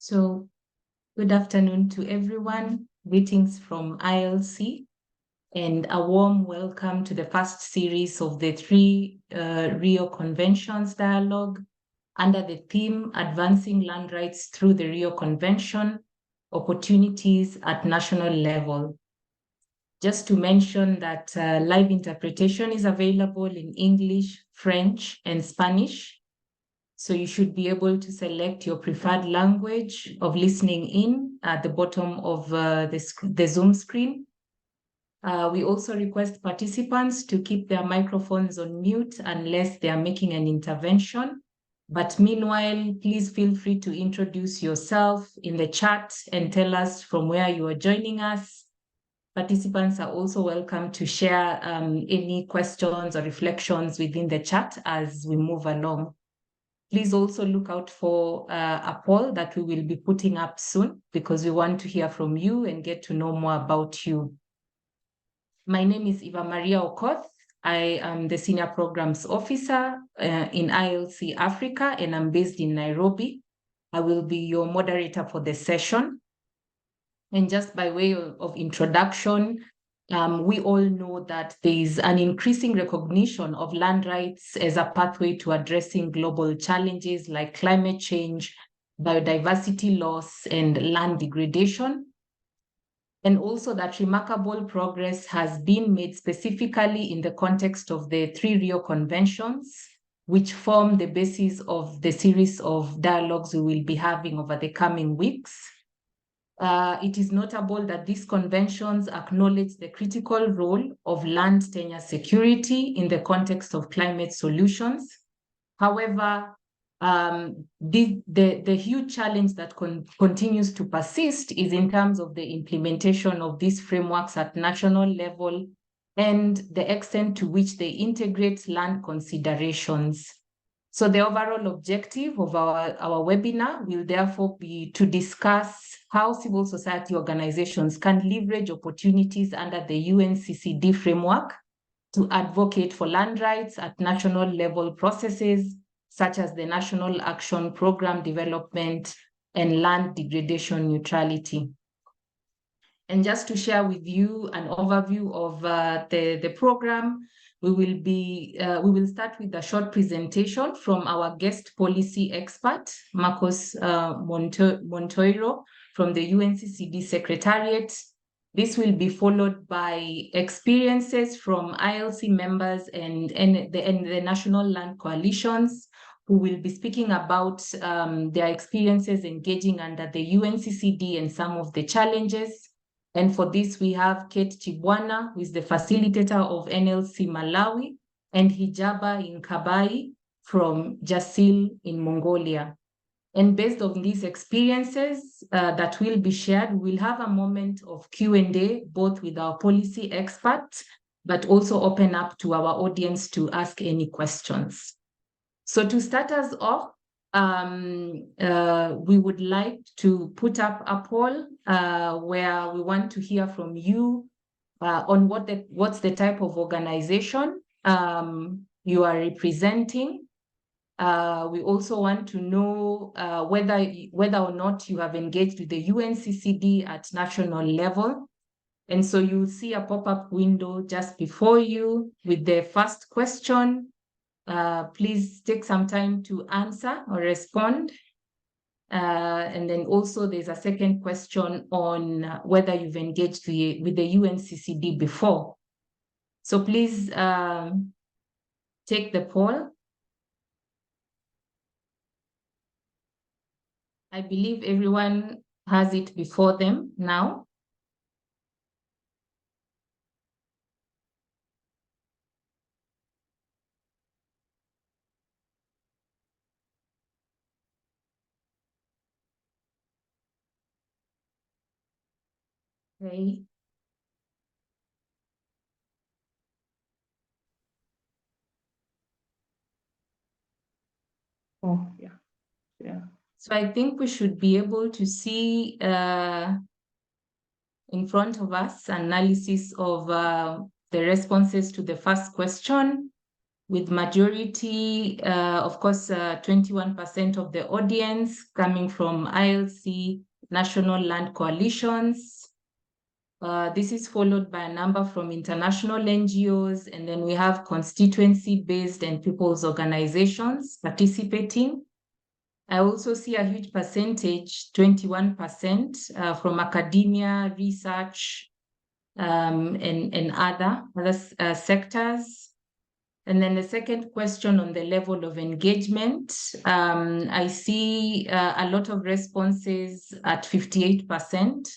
So, good afternoon to everyone. Greetings from ILC and a warm welcome to the first series of the three Rio Conventions dialogue under the theme Advancing Land Rights Through the Rio Convention, Opportunities at National Level. Just to mention that live interpretation is available in English, French, and Spanish. So you should be able to select your preferred language of listening in at the bottom of the Zoom screen. We also request participants to keep their microphones on mute unless they are making an intervention. But meanwhile, please feel free to introduce yourself in the chat and tell us from where you are joining us. Participants are also welcome to share any questions or reflections within the chat as we move along. Please also look out for a poll that we will be putting up soon because we want to hear from you and get to know more about you. My name is Eva Maria Okoth. I am the Senior Programs Officer in ILC Africa, and I'm based in Nairobi. I will be your moderator for the session. And just by way of introduction, we all know that there is an increasing recognition of land rights as a pathway to addressing global challenges like climate change, biodiversity loss, and land degradation. And also that remarkable progress has been made specifically in the context of the three Rio Conventions, which form the basis of the series of dialogues we will be having over the coming weeks. It is notable that these conventions acknowledge the critical role of land tenure security in the context of climate solutions. However, the huge challenge that continues to persist is in terms of the implementation of these frameworks at national level and the extent to which they integrate land considerations. So the overall objective of our webinar will therefore be to discuss how civil society organizations can leverage opportunities under the UNCCD framework to advocate for land rights at national level processes, such as the National Action Program Development and Land Degradation Neutrality. And just to share with you an overview of the program, we will start with a short presentation from our guest policy expert, Marcos Monteiro from the UNCCD Secretariat. This will be followed by experiences from ILC members and the National Land Coalitions, who will be speaking about their experiences engaging under the UNCCD and some of the challenges. And for this, we have Kate Chibwana, who is the facilitator of NLC Malawi, and Hijaba Inkabai from Jasil in Mongolia. And based on these experiences that will be shared, we'll have a moment of Q&A, both with our policy experts, but also open up to our audience to ask any questions. So to start us off, we would like to put up a poll where we want to hear from you on what's the type of organization you are representing. We also want to know whether or not you have engaged with the UNCCD at national level. And so you'll see a pop-up window just before you with the first question. Please take some time to answer or respond. And then also there's a second question on whether you've engaged with the UNCCD before. So please take the poll. I believe everyone has it before them now. Okay. Oh, yeah. Yeah. So I think we should be able to see in front of us analysis of the responses to the first question. with majority, of course, 21% of the audience coming from ILC, National Land Coalitions. This is followed by a number from international NGOs, and then we have constituency-based and people's organizations participating. I also see a huge percentage, 21%, from academia, research, and other sectors. And then the second question on the level of engagement, I see a lot of responses at 58%.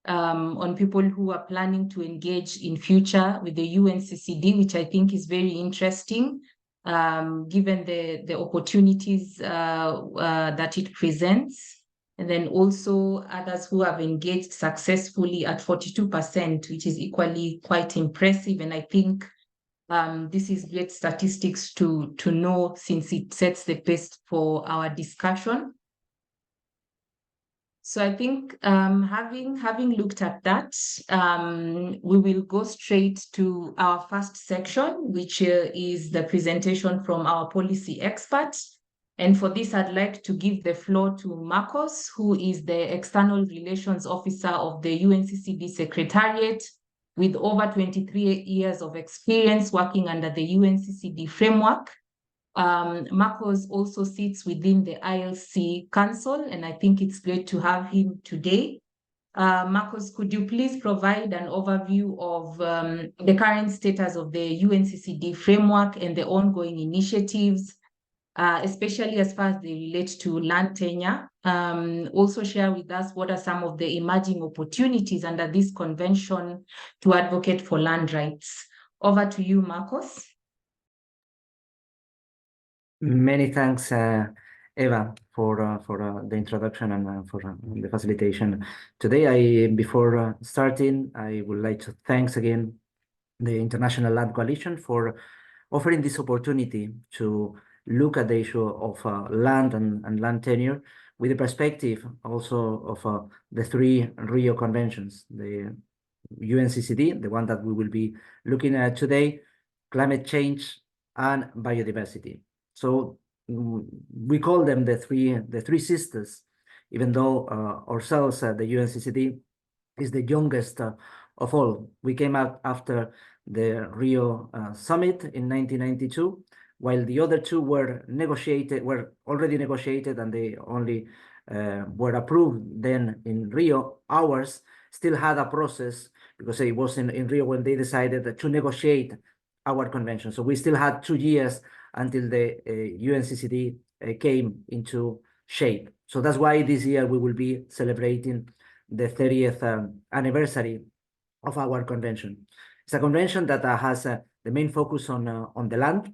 On people who are planning to engage in future with the UNCCD, which I think is very interesting, given the opportunities that it presents. And then also others who have engaged successfully at 42%, which is equally quite impressive. And I think this is great statistics to know, since it sets the pace for our discussion. So I think having looked at that, we will go straight to our first section, which is the presentation from our policy experts. And for this, I'd like to give the floor to Marcos, who is the External Relations Officer of the UNCCD Secretariat, with over 23 years of experience working under the UNCCD framework. Marcos also sits within the ILC Council, and I think it's great to have him today. Marcos, could you please provide an overview of the current status of the UNCCD framework and the ongoing initiatives, especially as far as they relate to land tenure? Also share with us what are some of the emerging opportunities under this convention to advocate for land rights. Over to you, Marcos. Many thanks, Eva, for the introduction and for the facilitation. Today, before starting, I would like to thank again the International Land Coalition for offering this opportunity to look at the issue of land and land tenure with the perspective also of the three Rio Conventions, the UNCCD, the one that we will be looking at today, climate change and biodiversity. So we call them the three sisters, even though ourselves, the UNCCD, is the youngest of all. We came out after the Rio summit in 1992, while the other two were already negotiated, and they only were approved then in Rio. Ours still had a process, because it was in Rio when they decided to negotiate our convention. So we still had 2 years until the UNCCD came into shape. So that's why this year we will be celebrating the 30th anniversary of our convention. It's a convention that has the main focus on the land,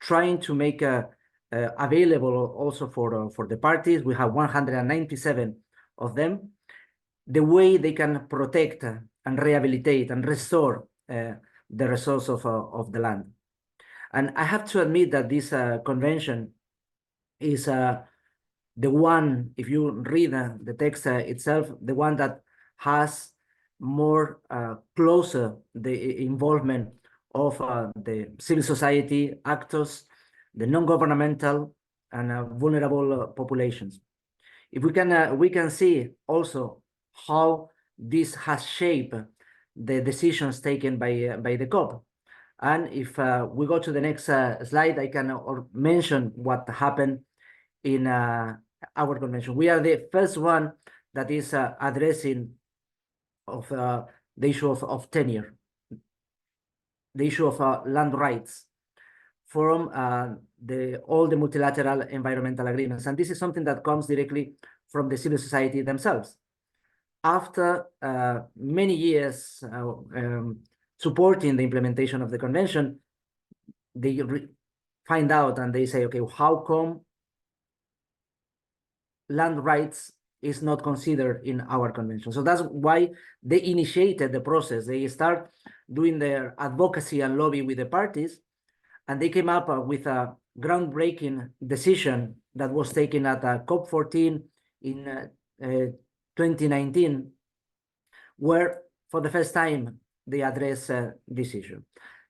trying to make available also for the parties. We have 197 of them, the way they can protect and rehabilitate and restore the resource of the land. And I have to admit that this convention is the one, if you read the text itself, the one that has more closer the involvement of the civil society actors, the non-governmental and vulnerable populations. If we can see also how this has shaped the decisions taken by the COP. And if we go to the next slide, I can mention what happened in our convention. We are the first one that is addressing of the issue of tenure, the issue of land rights from all the multilateral environmental agreements. And this is something that comes directly from the civil society themselves. After many years supporting the implementation of the convention, they find out and they say, okay, how come land rights is not considered in our convention? So that's why they initiated the process. They start doing their advocacy and lobby with the parties, and they came up with a groundbreaking decision that was taken at COP14 in 2019, where for the first time they address this issue.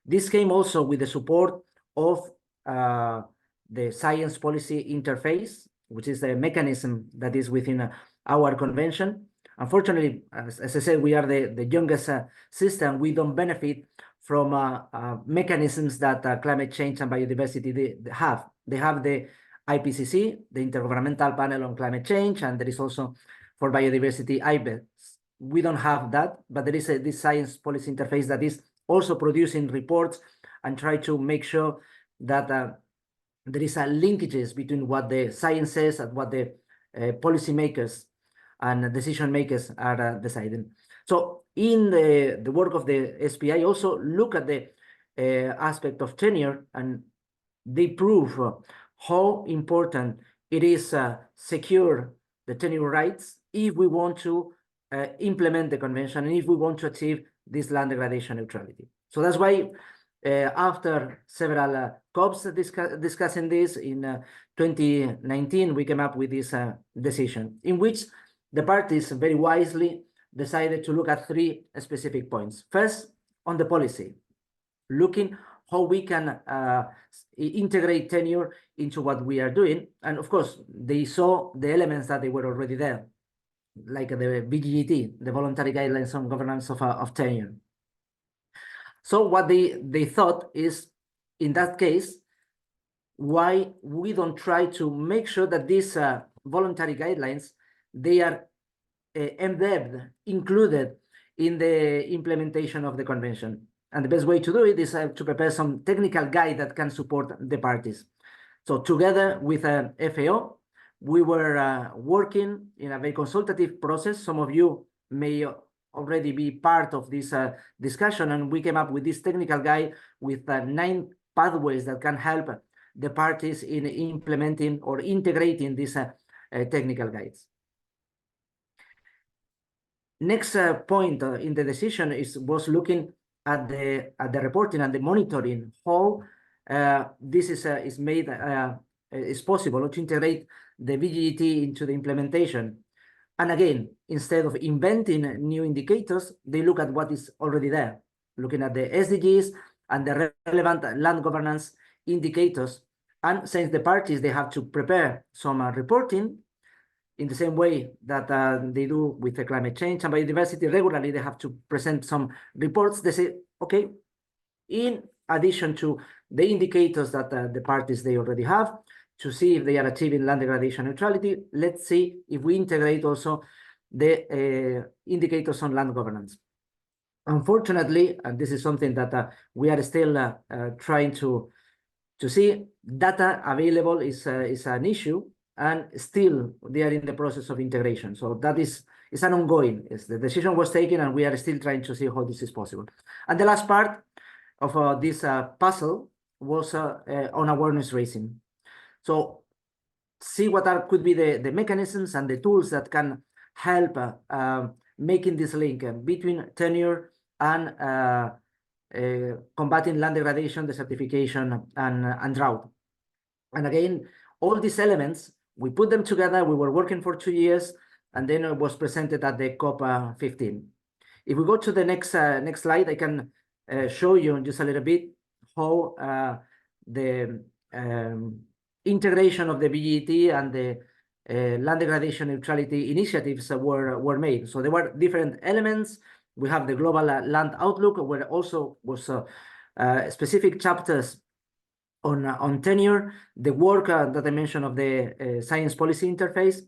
This came also with the support of the Science Policy Interface, which is a mechanism that is within our convention. Unfortunately, as I said, we are the youngest system. We don't benefit from mechanisms that climate change and biodiversity they have. They have the IPCC, the Intergovernmental Panel on Climate Change, and there is also for biodiversity IPES. We don't have that, but there is this Science Policy Interface that is also producing reports and try to make sure that there is a linkages between what the science says and what the policymakers and decision makers are deciding. So in the work of the SPI, also look at the aspect of tenure, and they prove how important it is secure the tenure rights if we want to implement the convention and if we want to achieve this land degradation neutrality. So that's why after several COPs discussing this in 2019, we came up with this decision in which the parties very wisely decided to look at three specific points. First, on the policy, looking how we can integrate tenure into what we are doing. And of course, they saw the elements that they were already there, like the VGGT, the Voluntary Guidelines on Governance of Tenure. So what they thought is, in that case, why we don't try to make sure that these voluntary guidelines, they are embedded, included in the implementation of the convention. And the best way to do it is to prepare some technical guide that can support the parties. So together with FAO, we were working in a very consultative process. Some of you may already be part of this discussion, and we came up with this technical guide with 9 pathways that can help the parties in implementing or integrating these technical guides. Next point in the decision was looking at the reporting and the monitoring, how this is made is possible to integrate the VGGT into the implementation. And again, instead of inventing new indicators, they look at what is already there, looking at the SDGs and the relevant land governance indicators. And since the parties, they have to prepare some reporting in the same way that they do with the climate change and biodiversity, regularly they have to present some reports. They say, okay, in addition to the indicators that the parties they already have, to see if they are achieving land degradation neutrality, let's see if we integrate also the indicators on land governance. Unfortunately, and this is something that we are still trying to see, data available is an issue, and still they are in the process of integration. So that is an ongoing. The decision was taken, and we are still trying to see how this is possible. And the last part of this puzzle was on awareness raising. So see what could be the mechanisms and the tools that can help making this link between tenure and combating land degradation, desertification, and drought. And again, all these elements, we put them together. We were working for 2 years, and then it was presented at the COP15. If we go to the next slide, I can show you just a little bit how the integration of the VGT and the land degradation neutrality initiatives were made. So there were different elements. We have the global land outlook, where also was specific chapters on tenure, the work that I mentioned of the science policy interface,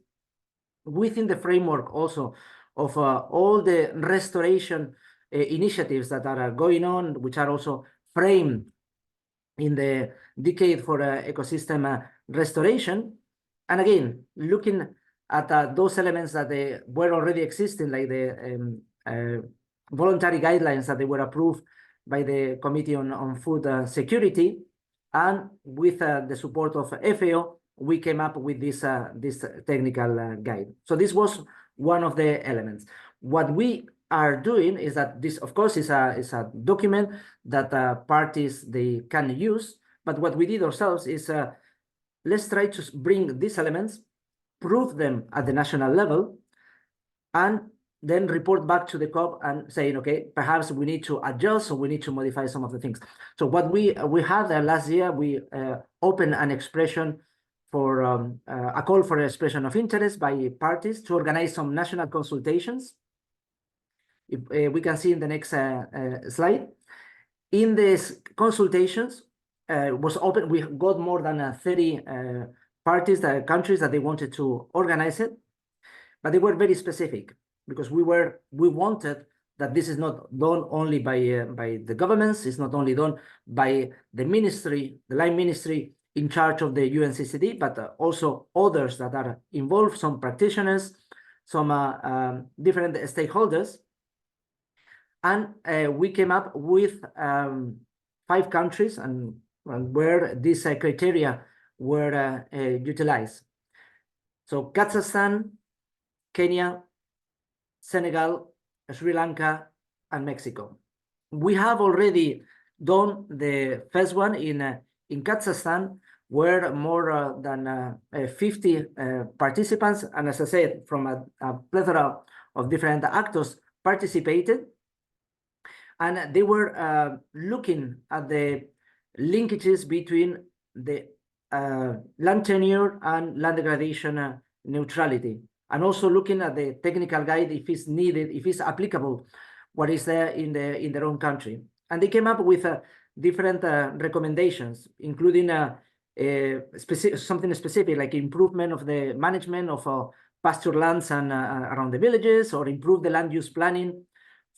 within the framework also of all the restoration initiatives that are going on, which are also framed in the decade for ecosystem restoration. And again, looking at those elements that they were already existing, like the voluntary guidelines that they were approved by the Committee on Food Security, and with the support of FAO, we came up with this technical guide. So this was one of the elements. What we are doing is that this, of course, is a document that parties they can use. But what we did ourselves is let's try to bring these elements, prove them at the national level, and then report back to the COP and saying, okay, perhaps we need to adjust or we need to modify some of the things. So what we had last year, we opened an expression for a call for expression of interest by parties to organize some national consultations. If, we can see in the next slide. In these consultations, was open. We got more than 30 parties, countries that they wanted to organize it, but they were very specific because we wanted that this is not done only by the governments. It's not only done by the ministry, the line ministry in charge of the UNCCD, but also others that are involved, some practitioners, some different stakeholders. And we came up with 5 countries and where these criteria were utilized. So Kazakhstan, Kenya, Senegal, Sri Lanka, and Mexico. We have already done the first one in Kazakhstan, where more than 50 participants, and as I said, from a plethora of different actors participated. And they were looking at the linkages between the land tenure and land degradation neutrality, and also looking at the technical guide if it's needed, if it's applicable, what is there in their own country. And they came up with different recommendations, including something specific like improvement of the management of pasture lands and around the villages, or improve the land use planning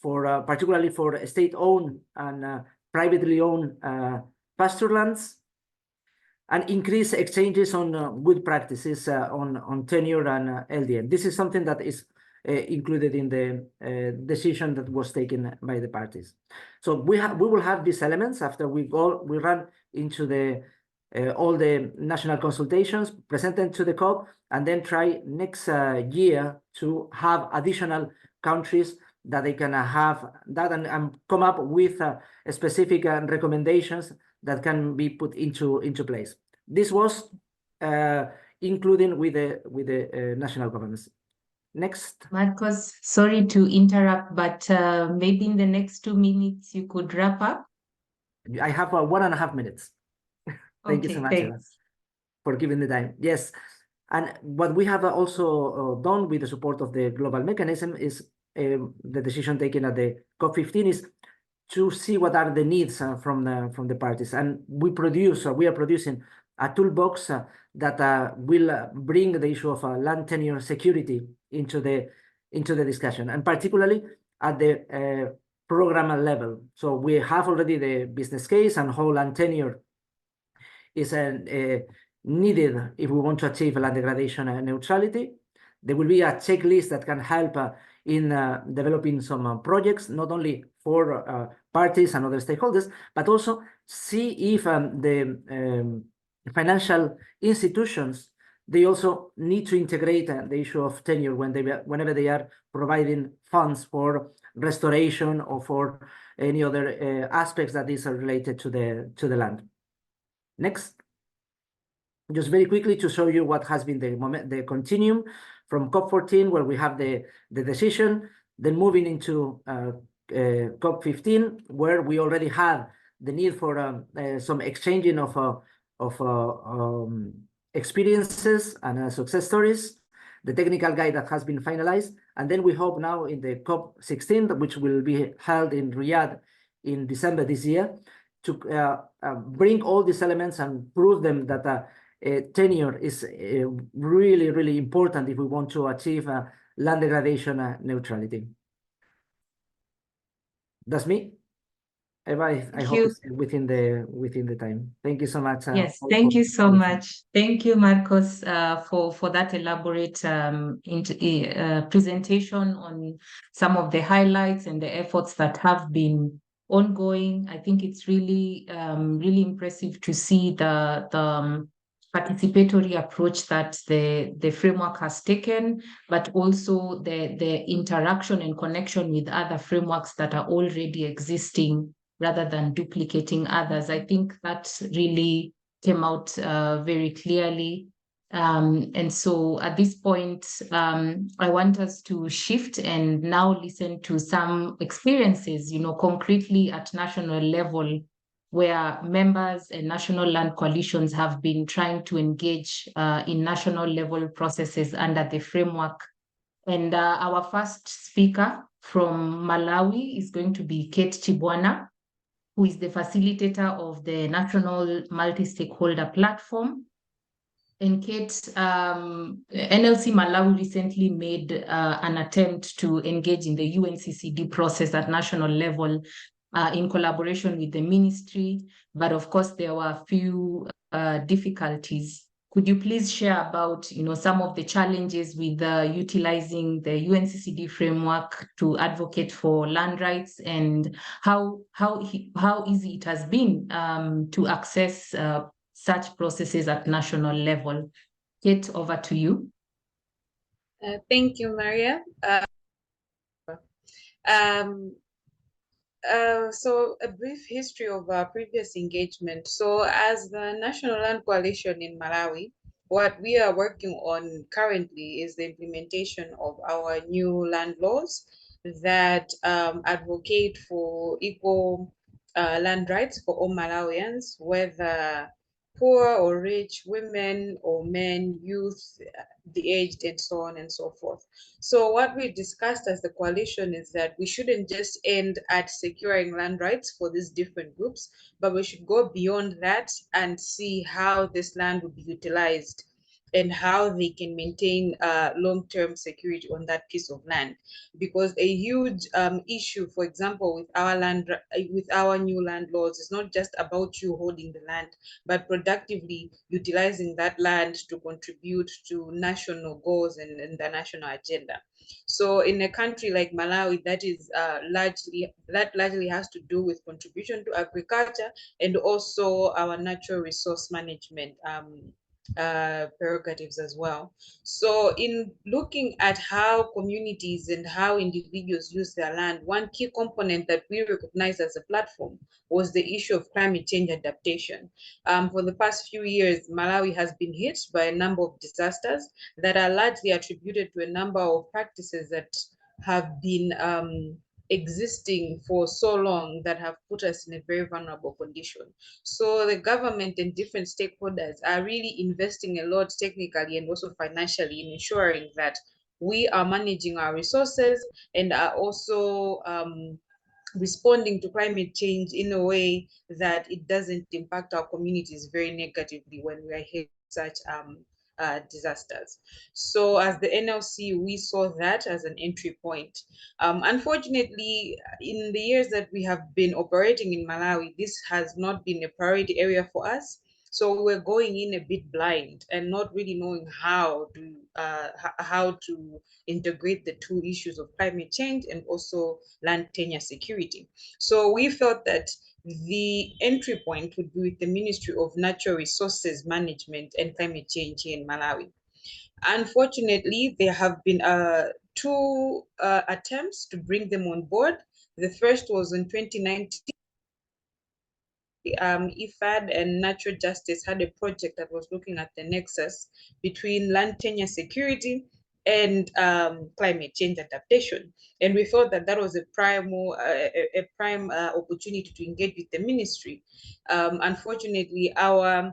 for particularly for state-owned and privately owned pasture lands, and increase exchanges on good practices on tenure and LDN. This is something that is included in the decision that was taken by the parties. So we will have these elements after we run into the all the national consultations, present them to the COP, and then try next year to have additional countries that they can have that and come up with specific recommendations that can be put into place. This was including with the national governments. Next. Marcos, sorry to interrupt, but maybe in the next 2 minutes you could wrap up. I have 1.5 minutes. Thank you so much, Eva, for giving the time. Yes, and what we have also done with the support of the global mechanism is the decision taken at the COP15 is to see what are the needs from the parties, and we are producing a toolbox that will bring the issue of land tenure security into the discussion, and particularly at the program level. So we have already the business case and how land tenure is needed if we want to achieve land degradation neutrality. There will be a checklist that can help in developing some projects, not only for parties and other stakeholders, but also see if the financial institutions, they also need to integrate the issue of tenure whenever they are providing funds for restoration or for any other aspects that is related to the land. Next. Just very quickly to show you what has been the continuum from COP14, where we have the decision, then moving into COP15, where we already have the need for some exchanging of experiences and success stories, the technical guide that has been finalized, and then we hope now in the COP16, which will be held in Riyadh in December this year, to bring all these elements and prove them that tenure is really, really important if we want to achieve land degradation neutrality. That's me. Eva, I hope it's within the time. Thank you so much. Yes, thank you so much. Thank you, Marcos, for that elaborate presentation on some of the highlights and the efforts that have been ongoing. I think it's really, really impressive to see the participatory approach that the framework has taken, but also the interaction and connection with other frameworks that are already existing rather than duplicating others. I think that really came out very clearly. And so at this point, I want us to shift and now listen to some experiences, concretely at national level, where members and national land coalitions have been trying to engage in national level processes under the framework. And our first speaker from Malawi is going to be Kate Chibwana, who is the facilitator of the National Multi-Stakeholder Platform. And Kate, NLC Malawi recently made an attempt to engage in the UNCCD process at national level in collaboration with the ministry, but of course there were a few difficulties. Could you please share about, some of the challenges with utilizing the UNCCD framework to advocate for land rights, and how easy it has been to access such processes at national level? Kate, over to you. Thank you, Maria. So a brief history of our previous engagement. So as the National Land Coalition in Malawi, what we are working on currently is the implementation of our new land laws that advocate for equal land rights for all Malawians, whether poor or rich, women or men, youth, the aged, and so on and so forth. So what we discussed as the coalition is that we shouldn't just end at securing land rights for these different groups, but we should go beyond that and see how this land will be utilized and how they can maintain long-term security on that piece of land. Because a huge issue, for example, with our new land laws, is not just about you holding the land, but productively utilizing that land to contribute to national goals and the national agenda. So in a country like Malawi, that largely has to do with contribution to agriculture and also our natural resource management prerogatives as well. So in looking at how communities and how individuals use their land, one key component that we recognized as a platform was the issue of climate change adaptation. For the past few years, Malawi has been hit by a number of disasters that are largely attributed to a number of practices that have been existing for so long that have put us in a very vulnerable condition. So the government and different stakeholders are really investing a lot technically and also financially in ensuring that we are managing our resources and are also responding to climate change in a way that it doesn't impact our communities very negatively when we are hit such disasters. So as the NLC, we saw that as an entry point. Unfortunately, in the years that we have been operating in Malawi, this has not been a priority area for us. So we're going in a bit blind and not really knowing how to integrate the two issues of climate change and also land tenure security. So we felt that the entry point would be with the Ministry of Natural Resources Management and Climate Change here in Malawi. Unfortunately, there have been two attempts to bring them on board. The first was in 2019. IFAD and Natural Justice had a project that was looking at the nexus between land tenure security and climate change adaptation. And we thought that that was a prime opportunity to engage with the ministry. Unfortunately, our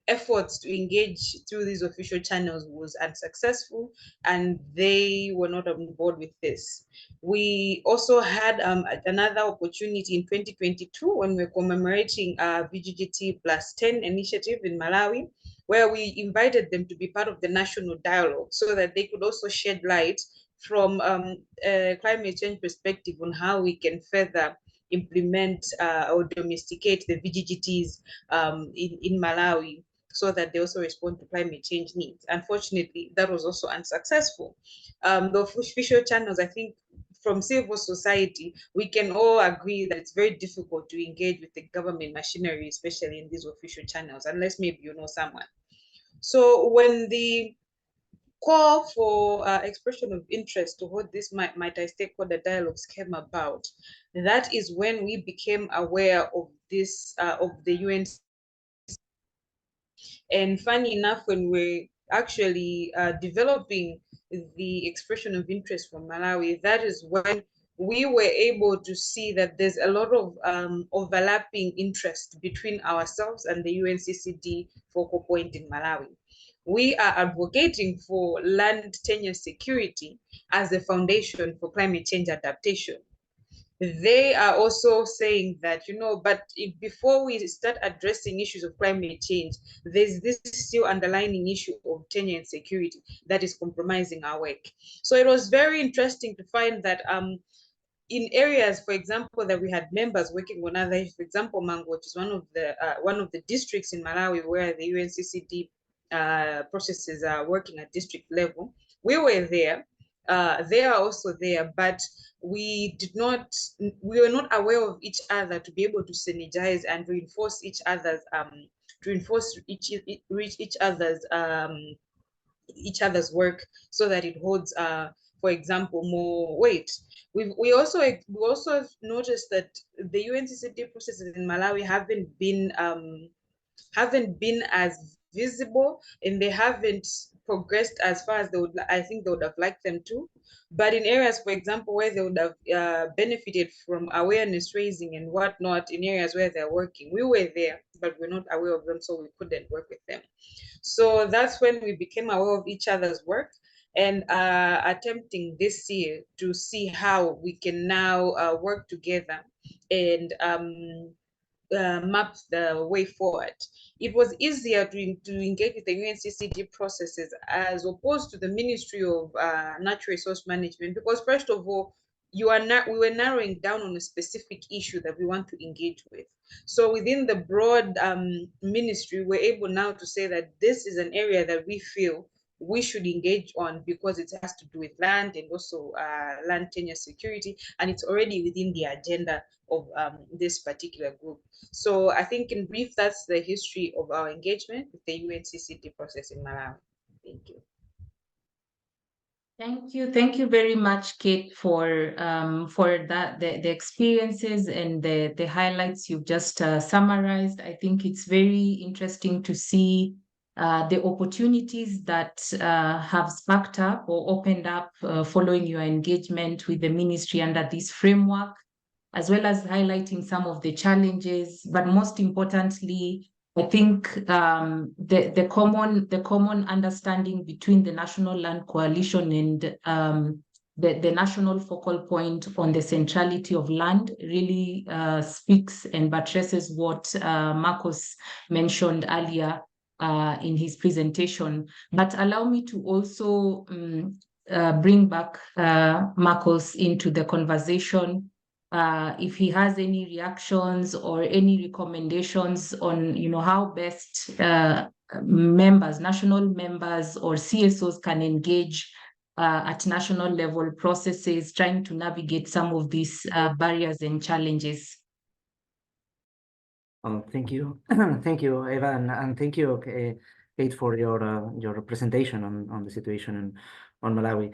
efforts to engage through these official channels was unsuccessful, and they were not on board with this. We also had another opportunity in 2022 when we're commemorating VGGT +10 initiative in Malawi, where we invited them to be part of the national dialogue so that they could also shed light from a climate change perspective on how we can further implement or domesticate the VGGTs in Malawi, so that they also respond to climate change needs. Unfortunately, that was also unsuccessful. The official channels, I think, from civil society, we can all agree that it's very difficult to engage with the government machinery, especially in these official channels, unless maybe you know someone. So when the call for expression of interest to hold this multi-stakeholder dialogues came about, that is when we became aware of this, of the UN. And funny enough, when we actually developing the expression of interest from Malawi, that is when we were able to see that there's a lot of overlapping interest between ourselves and the UNCCD focal point in Malawi. We are advocating for land tenure security as a foundation for climate change adaptation. They are also saying that, but before we start addressing issues of climate change, there's this still underlying issue of tenure and security that is compromising our work. So it was very interesting to find that in areas, for example, that we had members working on other, for example, Mango, which is one of the districts in Malawi where the UNCCD processes are working at district level. We were there. They are also there, but we were not aware of each other to be able to synergize and reinforce each other's each other's work so that it holds for example, more weight. We also noticed that the UNCCD processes in Malawi haven't been as visible, and they haven't progressed as far as I think they would have liked them to. But in areas, for example, where they would have benefited from awareness raising and whatnot, in areas where they're working, we were there, but we're not aware of them, so we couldn't work with them. So that's when we became aware of each other's work and attempting this year to see how we can now work together and map the way forward. It was easier to engage with the UNCCD processes as opposed to the Ministry of Natural Resource Management, because first of all, we were narrowing down on a specific issue that we want to engage with. So within the broad ministry, we're able now to say that this is an area that we feel we should engage on because it has to do with land and also land tenure security, and it's already within the agenda of this particular group. So I think in brief, that's the history of our engagement with the UNCCD process in Malawi. Thank you. Thank you very much, Kate, for that the experiences and the highlights you've just summarized. I think it's very interesting to see the opportunities that have sparked up or opened up following your engagement with the ministry under this framework, as well as highlighting some of the challenges, but most importantly, I think the common understanding between the National Land Coalition and the national focal point on the centrality of land really speaks and buttresses what Marcos mentioned earlier in his presentation. But allow me to also bring back Marcos into the conversation. If he has any reactions or any recommendations on, how best national members or CSOs can engage at national level processes, trying to navigate some of these barriers and challenges. Thank you, thank you, Eva, and thank you, Kate, for your presentation on the situation on Malawi.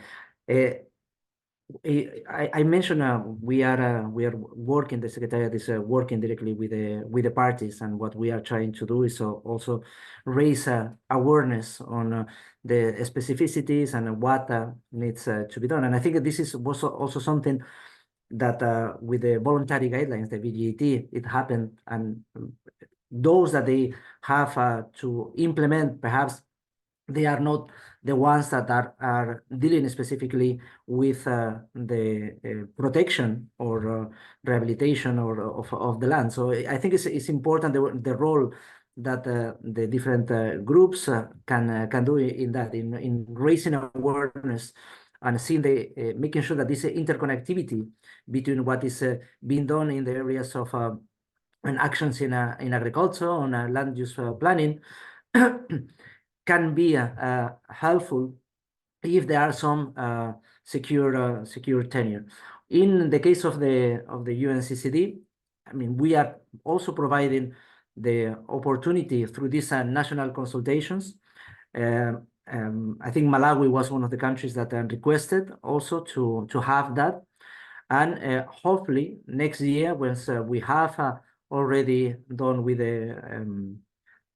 I mentioned we are working. The Secretariat is working directly with the parties, and what we are trying to do is also raise awareness on the specificities and what needs to be done. And I think this is also something that with the voluntary guidelines, the VGGT, it happened, and those that they have to implement, perhaps they are not the ones that are dealing specifically with the protection or rehabilitation of the land. So I think it's important the role that the different groups can do in that, in raising awareness and seeing making sure that this interconnectivity between what is being done in the areas of and actions in agriculture, on land use planning, can be helpful if there are some secure tenure. In the case of the UNCCD, I mean, we are also providing the opportunity through these national consultations. I think Malawi was one of the countries that requested also to have that, and hopefully next year, once we have already done with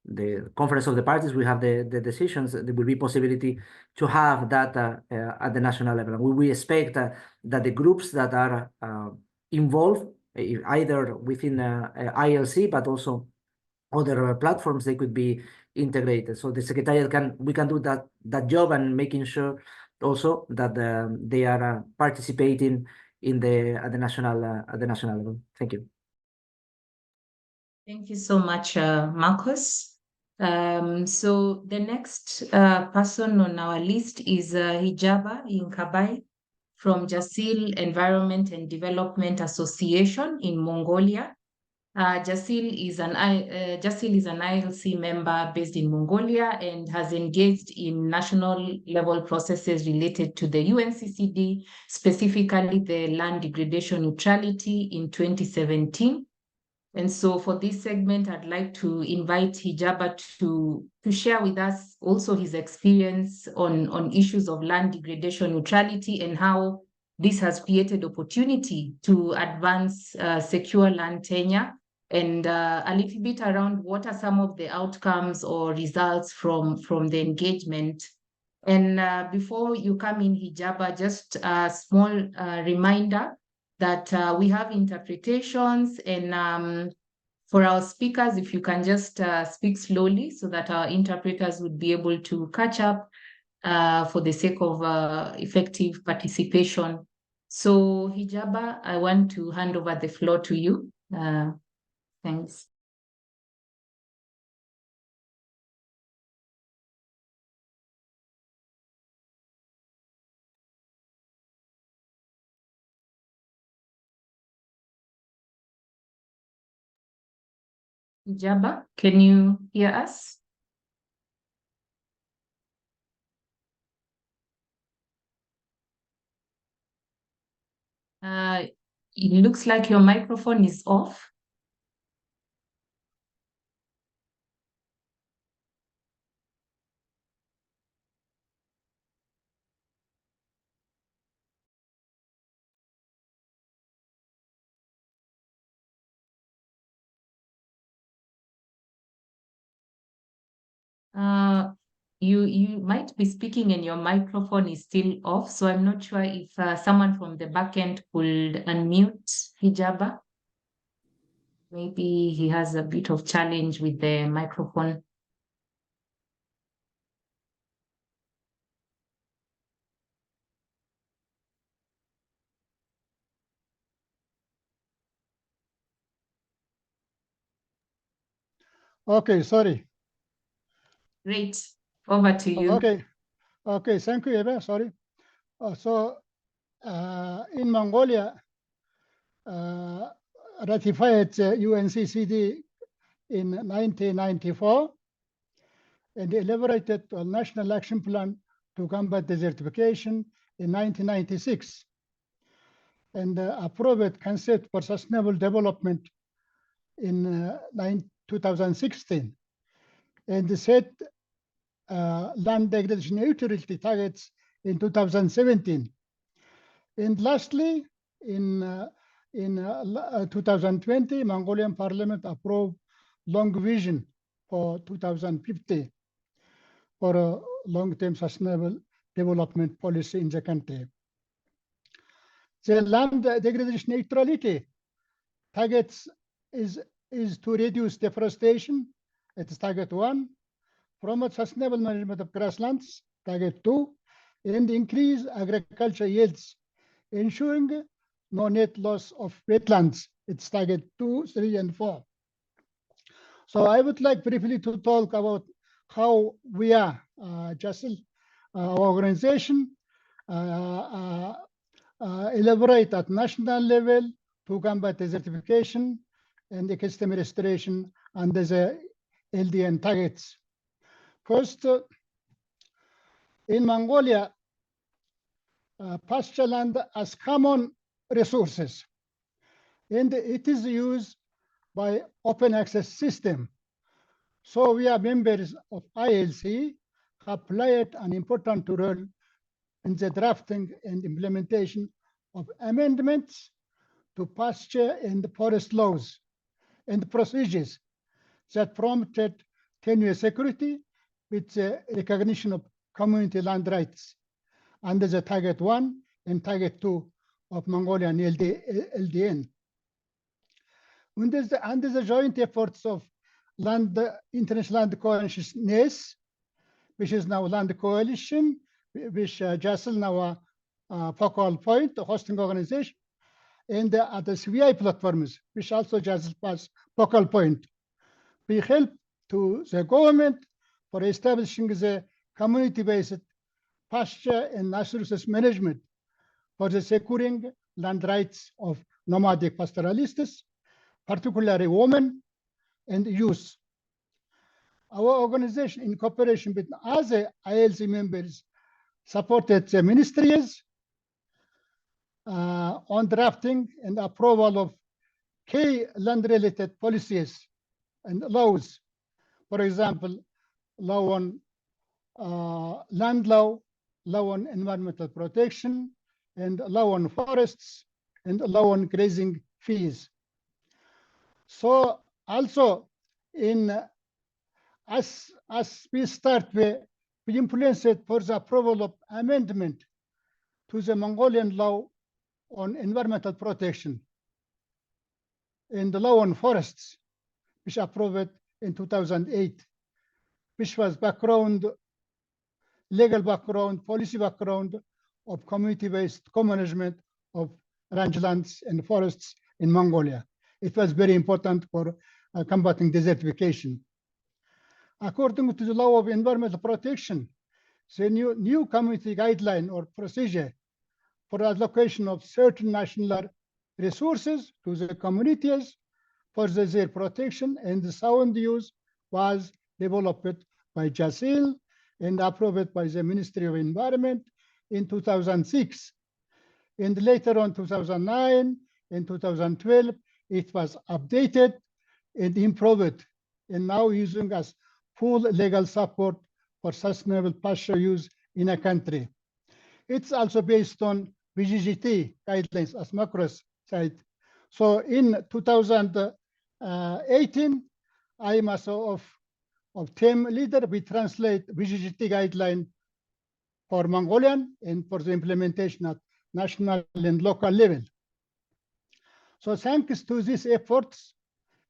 the conference of the parties, we have the decisions, there will be possibility to have that at the national level. And we expect that the groups that are involved, either within ILC, but also other platforms, they could be integrated. So the Secretariat we can do that job, and making sure also that they are participating in at the national level. Thank you. Thank you so much, Marcos. So the next person on our list is Hijaba Inkabai from Jasil Environment and Development Association in Mongolia. Jasil is an ILC member based in Mongolia and has engaged in national level processes related to the UNCCD, specifically the Land Degradation Neutrality in 2017. And so for this segment, I'd like to invite Hijaba to share with us also his experience on issues of land degradation neutrality and how this has created opportunity to advance secure land tenure, and a little bit around what are some of the outcomes or results from the engagement. And before you come in, Hijaba, just a small reminder that we have interpretations, and for our speakers, if you can just speak slowly so that our interpreters would be able to catch up for the sake of effective participation. So Hijaba, I want to hand over the floor to you. Thanks. Hijaba, can you hear us? It looks like your microphone is off. You might be speaking and your microphone is still off, so I'm not sure if someone from the back end could unmute Hijaba. Maybe he has a bit of challenge with the microphone. Okay, sorry. Great. Over to you. Okay, thank you, Eva. Sorry. In Mongolia, ratified UNCCD in 1994 and elaborated a national action plan to combat desertification in 1996, and approved concept for sustainable development in 2016, and set land degradation neutrality targets in 2017. And lastly, in 2020, Mongolian Parliament approved long vision for 2050 for a long-term sustainable development policy in the country. The land degradation neutrality targets is to reduce deforestation. It's target 1. Promote sustainable management of grasslands, target 2, and increase agriculture yields, ensuring no net loss of wetlands. It's target 2, 3, and 4. So I would like briefly to talk about how we are, Jasil, our organization, elaborate at national level to combat desertification and ecosystem restoration under the LDN targets. First, in Mongolia, pasture land as common resources, and it is used by open access system. So we are members of ILC, have played an important role in the drafting and implementation of amendments to pasture and forest laws and procedures that prompted tenure security with the recognition of community land rights under the Target 1 and Target 2 of Mongolian LDN. Under the joint efforts of International Land Coalition, NES, which is now Land Coalition, which JASL now a focal point, a hosting organization, and the other CVI platforms, which also JASL was focal point. We help to the government for establishing the community-based pasture and natural resource management for the securing land rights of nomadic pastoralists, particularly women and youth. Our organization, in cooperation with other ILC members, supported the ministries on drafting and approval of key land-related policies and laws. For example, law on land law, law on environmental protection, and law on forests, and law on grazing fees. So also as we start, we influenced for the approval of amendment to the Mongolian law on environmental protection and the law on forests, which approved in 2008, which was legal background, policy background of community-based co-management of rangelands and forests in Mongolia. It was very important for combating desertification. According to the law of environmental protection, the new community guideline or procedure for allocation of certain national resources to the communities for their protection and the sound use was developed by JASL and approved by the Ministry of Environment in 2006. And later on 2009 and 2012, it was updated and improved, and now using as full legal support for sustainable pasture use in a country. It's also based on VGGT guidelines, as Macros said. So in 2018, I am also of team leader. We translate VGGT guideline for Mongolian and for the implementation at national and local level. So thanks to these efforts,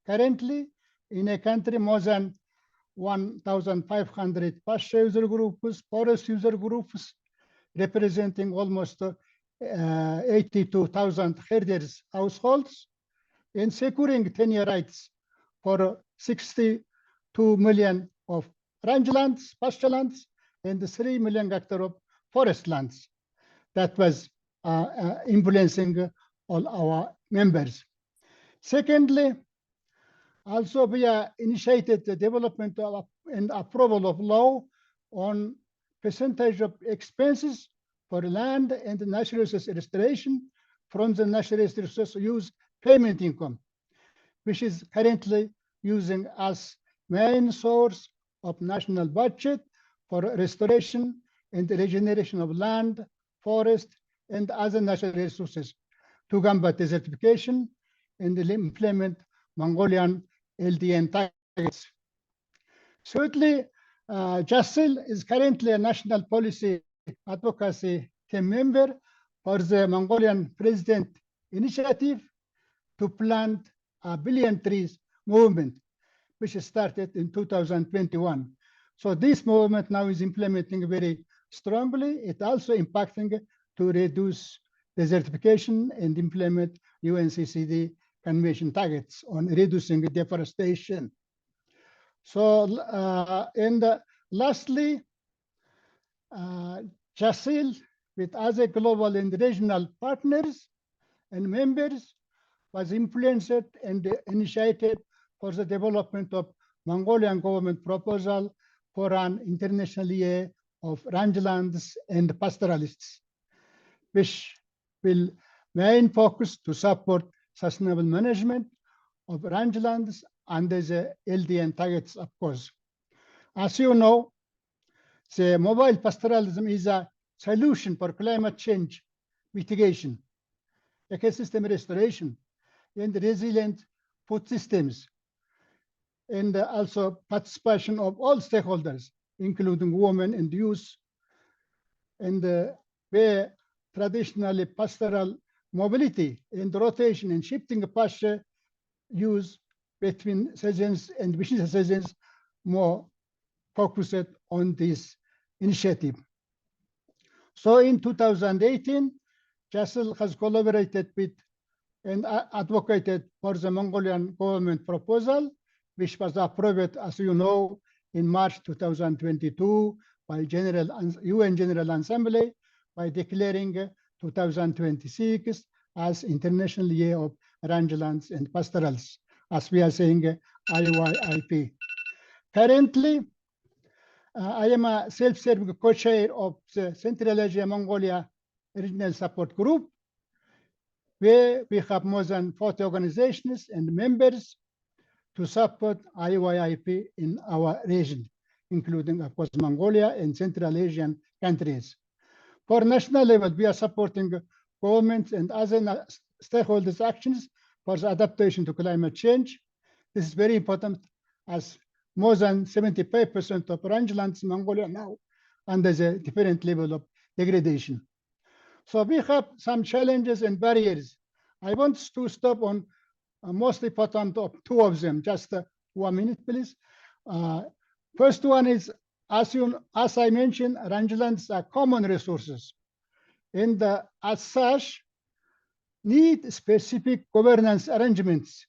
currently in a country more than 1,500 pasture user groups, forest user groups, representing almost 82,000 herders households, and securing tenure rights for 62 million of rangelands, pasture lands, and 3 million hectares of forest lands. That was influencing all our members. Secondly, also we initiated the development of and approval of law on percentage of expenses for land and natural resource restoration from the natural resource use payment income, which is currently using as main source of national budget for restoration and regeneration of land, forest, and other natural resources to combat desertification and implement Mongolian LDN targets. Thirdly, JASL is currently a national policy advocacy team member for the Mongolian President initiative to plant 1 billion trees movement, which started in 2021. So this movement now is implementing very strongly. It also impacting to reduce desertification and implement UNCCD convention targets on reducing deforestation. So, and lastly, JASL with other global and regional partners and members was influenced and initiated for the development of Mongolian government proposal for an international year of rangelands and pastoralists, which will main focus to support sustainable management of rangelands under the LDN targets, of course. As you know, the mobile pastoralism is a solution for climate change mitigation, ecosystem restoration, and resilient food systems, and also participation of all stakeholders, including women and youth, and where traditionally pastoral mobility and rotation and shifting pasture use between seasons and between seasons more focused on this initiative. So in 2018, JASL has collaborated with and advocated for the Mongolian government proposal, which was approved, as you know, in March 2022 by UN General Assembly by declaring 2026 as International Year of Rangelands and Pastorals, as we are saying IYIP. Currently, I am a self-serving co-chair of the Central Asia Mongolia Regional Support Group, where we have more than 40 organizations and members to support IYIP in our region, including, of course, Mongolia and Central Asian countries. For national level, we are supporting governments and other stakeholders' actions for the adaptation to climate change. This is very important, as more than 75% of rangelands in Mongolia now under the different level of degradation. So we have some challenges and barriers. I want to stop on most important of two of them. Just 1 minute, please. First one is, as I mentioned, rangelands are common resources, and as such, need specific governance arrangements,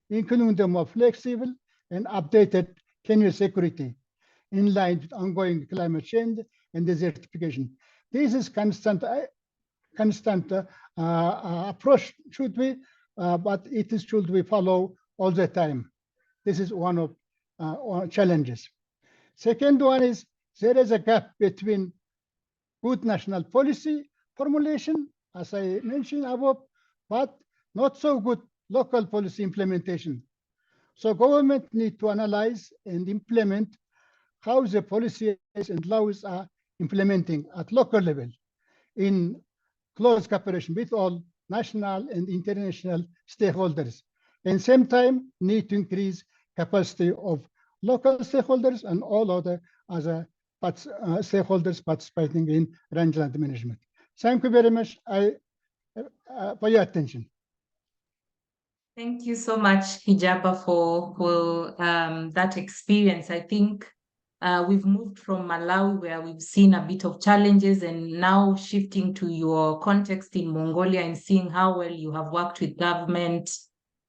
including the more flexible and updated tenure security in line with ongoing climate change and desertification. This is constant approach should be, but it should be followed all the time. This is one of challenges. Second one is there is a gap between good national policy formulation, as I mentioned above, but not so good local policy implementation. So government need to analyze and implement how the policies and laws are implementing at local level in close cooperation with all national and international stakeholders. And same time, need to increase capacity of local stakeholders and all other stakeholders participating in rangeland management. Thank you very much for your attention. Thank you so much, Hijaba, for that experience. I think we've moved from Malawi, where we've seen a bit of challenges, and now shifting to your context in Mongolia and seeing how well you have worked with government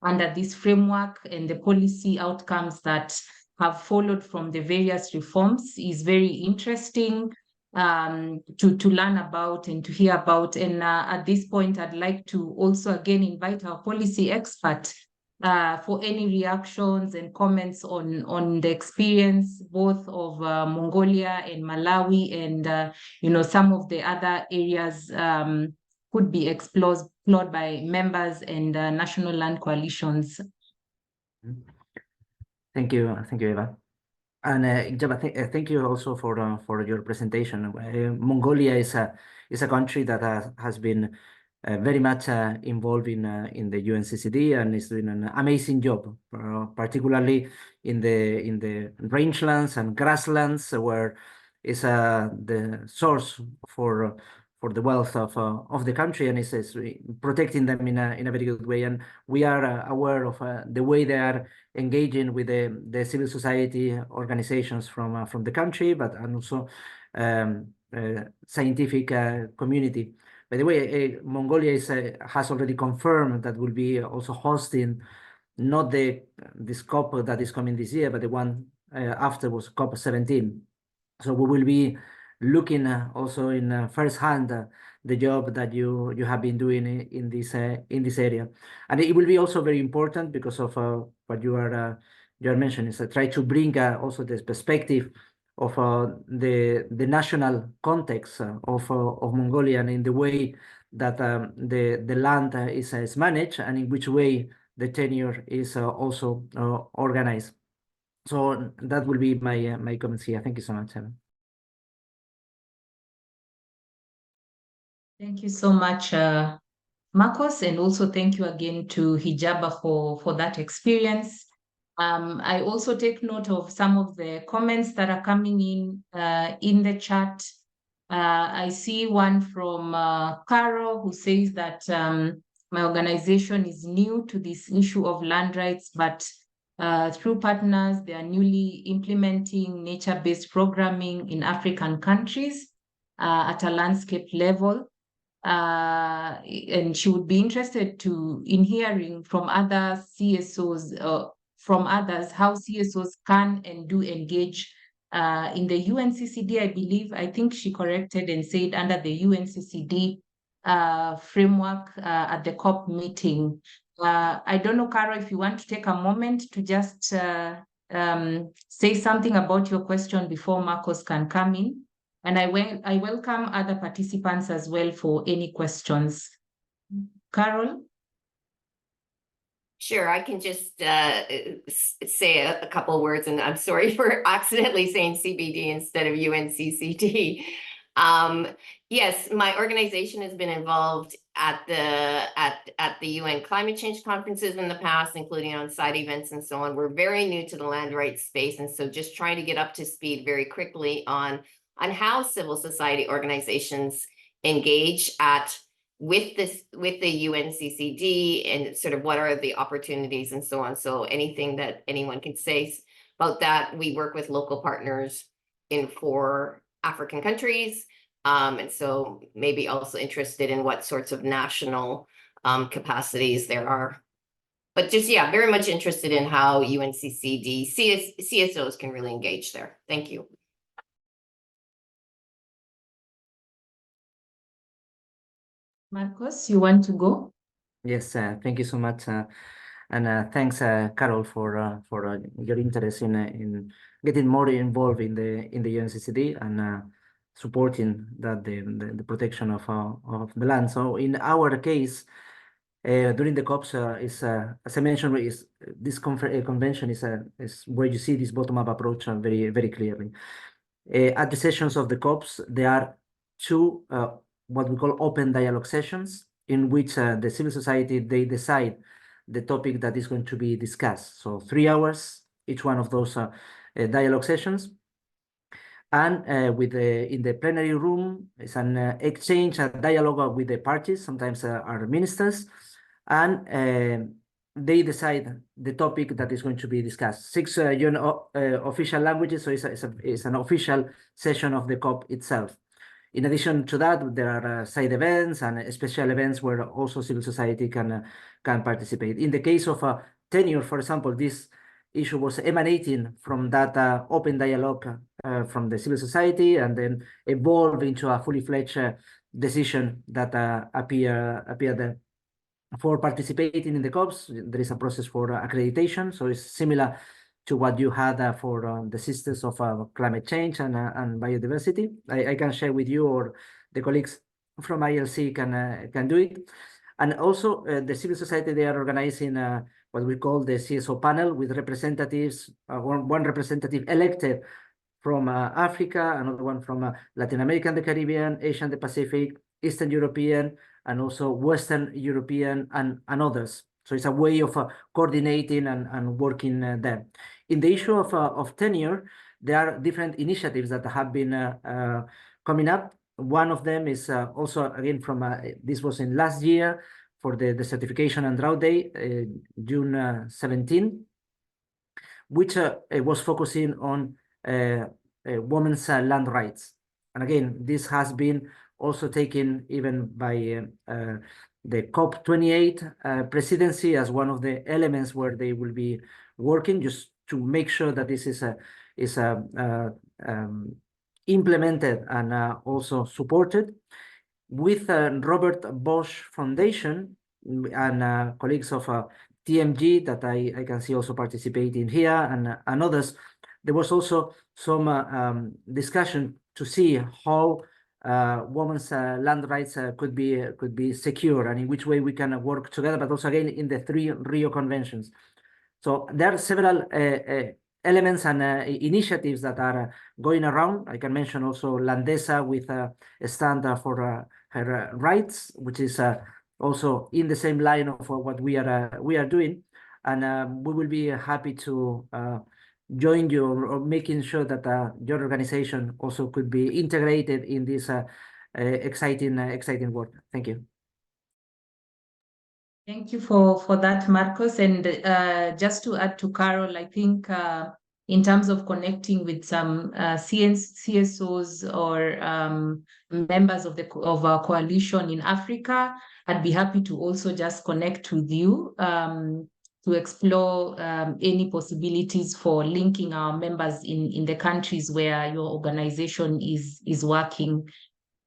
under this framework and the policy outcomes that have followed from the various reforms is very interesting to learn about and to hear about. And at this point, I'd like to also again invite our policy expert for any reactions and comments on the experience both of Mongolia and Malawi, and some of the other areas could be explored by members and national land coalitions. Thank you, Eva. And thank you also for your presentation. Mongolia is a country that has been very much involved in the UNCCD and is doing an amazing job, particularly in the rangelands and grasslands, where is the source for the wealth of the country, and is protecting them in a very good way. And we are aware of the way they are engaging with the civil society organizations from the country, but also scientific community. By the way, Mongolia has already confirmed that will be also hosting not the COP that is coming this year, but the one afterwards, COP17. So we will be looking also in first hand the job that you have been doing in this area, and it will be also very important because of what you are mentioning. So try to bring also this perspective of the national context of Mongolia, and in the way that the land is managed, and in which way the tenure is also organized. So that will be my comments here. Thank you so much, Evan. Thank you so much, Marcos, and also thank you again to Hijaba for that experience. I also take note of some of the comments that are coming in the chat. I see one from Carol, who says that my organization is new to this issue of land rights, but through partners, they are newly implementing nature-based programming in African countries at a landscape level. And she would be interested in hearing from other CSOs, from others, how CSOs can and do engage in the UNCCD, I think she corrected and said under the UNCCD framework at the COP meeting. I don't know, Carol, if you want to take a moment to just say something about your question before Marcos can come in. And I welcome other participants as well for any questions. Carol? Sure, I can just say a couple of words, and I'm sorry for accidentally saying CBD instead of UNCCD. Yes, my organization has been involved at the UN climate change conferences in the past, including on side events and so on. We're very new to the land rights space, and so just trying to get up to speed very quickly on how civil society organizations engage with the UNCCD and sort of what are the opportunities and so on. So anything that anyone can say about that. We work with local partners in 4 African countries. And so maybe also interested in what sorts of national capacities there are. But just, yeah, very much interested in how UNCCD, CSOs can really engage there. Thank you. Marcos, you want to go? Yes, thank you so much. And thanks, Carol, for your interest in getting more involved in the UNCCD and supporting the protection of the land. So in our case, during the COPs, as I mentioned, this convention is where you see this bottom-up approach very, very clearly. At the sessions of the COPs, there are 2 what we call open dialogue sessions, in which the civil society, they decide the topic that is going to be discussed. So 3 hours, each one of those dialogue sessions. And in the plenary room, it's an exchange, a dialogue with the parties, sometimes our ministers, and they decide the topic that is going to be discussed. 6 official languages, so it's an official session of the COP itself. In addition to that, there are side events and special events where also civil society can participate. In the case of Tenure, for example, this issue was emanating from that open dialogue from the civil society, and then evolved into a fully fledged decision that appeared there. For participating in the COPs, there is a process for accreditation, so it's similar to what you had for the Sisters of Climate Change and Biodiversity. I can share with you, or the colleagues from ILC can do it. And also the civil society, they are organizing what we call the CSO panel with representatives, one representative elected from Africa, another one from Latin America and the Caribbean, Asia and the Pacific, Eastern European, and also Western European and others. So it's a way of coordinating and working there. In the issue of tenure, there are different initiatives that have been coming up. One of them is also, again, from this was in last year for the Desertification and Drought Day, June 17, which was focusing on women's land rights. And again, this has been also taken even by the COP28 presidency as one of the elements where they will be working, just to make sure that this is implemented and also supported. With Robert Bosch Foundation and colleagues of TMG that I can see also participating here, and others, there was also some discussion to see how women's land rights could be secure, and in which way we can work together, but also again in the 3 Rio conventions. So there are several elements and initiatives that are going around. I can mention also Landesa with a stand for her rights, which is also in the same line of what we are doing. and we will be happy to join you or making sure that your organization also could be integrated in this exciting work. Thank you. Thank you for that, Marcos. And just to add to Carol, I think in terms of connecting with some CSOs or members of our coalition in Africa, I'd be happy to also just connect with you to explore any possibilities for linking our members in the countries where your organization is working.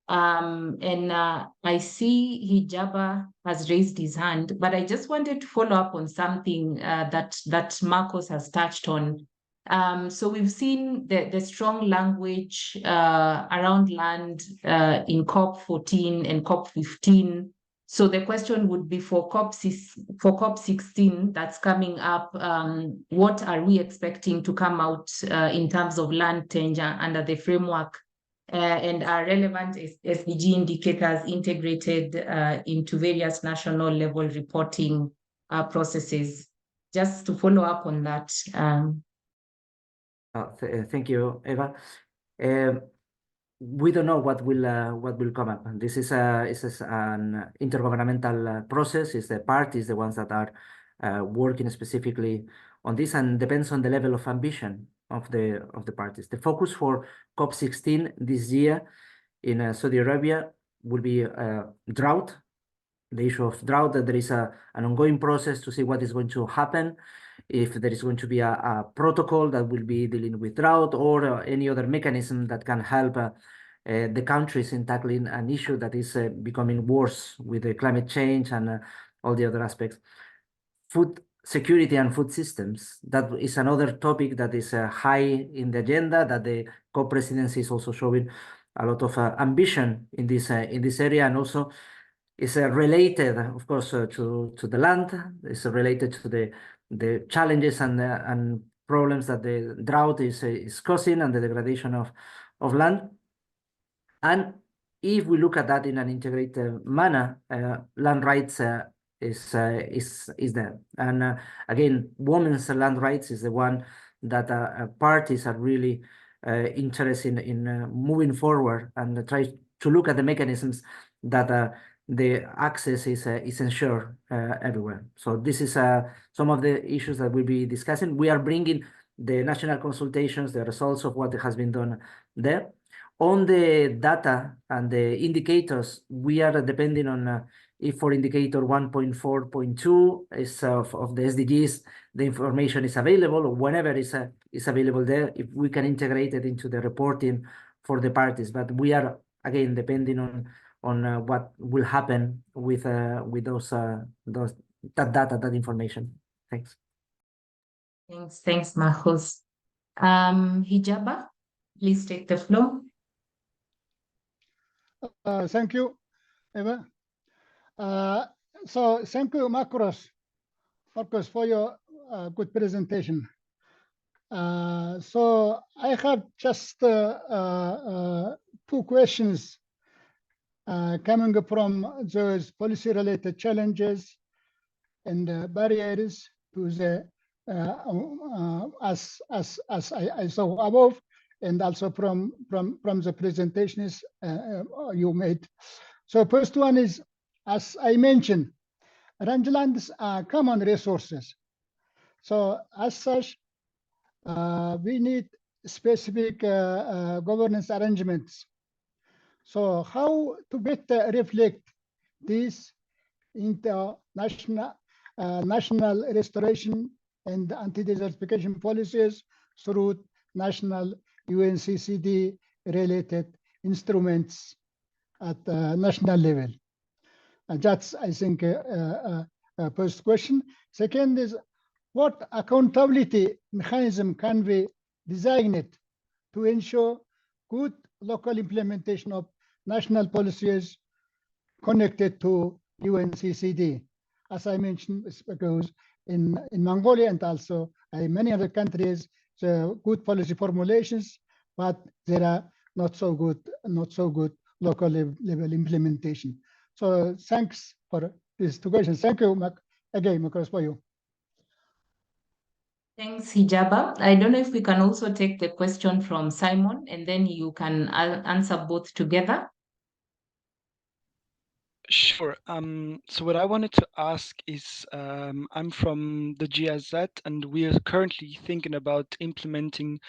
And I see Hijaba has raised his hand, but I just wanted to follow up on something that Marcos has touched on. So we've seen the strong language around land in COP14 and COP15. So the question would be for COP16 that's coming up, what are we expecting to come out in terms of land tenure under the framework? And are relevant SDG indicators integrated into various national level reporting processes? Just to follow up on that. Thank you, Eva. We don't know what will come up. This is an intergovernmental process. It's the parties, the ones that are working specifically on this, and depends on the level of ambition of the parties. The focus for COP16 this year in Saudi Arabia will be drought. The issue of drought, that there is an ongoing process to see what is going to happen, if there is going to be a protocol that will be dealing with drought or any other mechanism that can help the countries in tackling an issue that is becoming worse with the climate change and all the other aspects. Food security and food systems, that is another topic that is high in the agenda, that the co-presidency is also showing a lot of ambition in this area, and also is related, of course, to the land. It's related to the challenges and problems that the drought is causing and the degradation of land. And if we look at that in an integrated manner, land rights is there. And again, women's land rights is the one that parties are really interested in moving forward and try to look at the mechanisms that the access is ensured everywhere. So this is some of the issues that we'll be discussing. We are bringing the national consultations, the results of what has been done there. On the data and the indicators, we are depending on if for indicator 1.4.2 is of the SDGs, the information is available, or whenever is available there, if we can integrate it into the reporting for the parties. But we are, again, depending on what will happen with that data, that information. Thanks. Thanks, Marcos. Hijaba, please take the floor. Thank you, Eva. So thank you, Marcos, for your good presentation. So I have just 2 questions coming from those policy-related challenges and barriers to the as I saw above, and also from the presentations you made. So first one is, as I mentioned, rangelands are common resources. So as such, we need specific governance arrangements. So how to better reflect these international national restoration and anti-desertification policies through national UNCCD related instruments at national level? And that's, I think, first question. Second is, what accountability mechanism can be designed to ensure good local implementation of national policies connected to UNCCD? As I mentioned, because in Mongolia and also in many other countries, the good policy formulations, but there are not so good local level implementation. So thanks for these 2 questions. Thank you again, Marcos, for you. Thanks, Hijaba. I don't know if we can also take the question from Simon, and then you can answer both together. Sure. So what I wanted to ask is, I'm from the GIZ, and we are currently thinking about implementing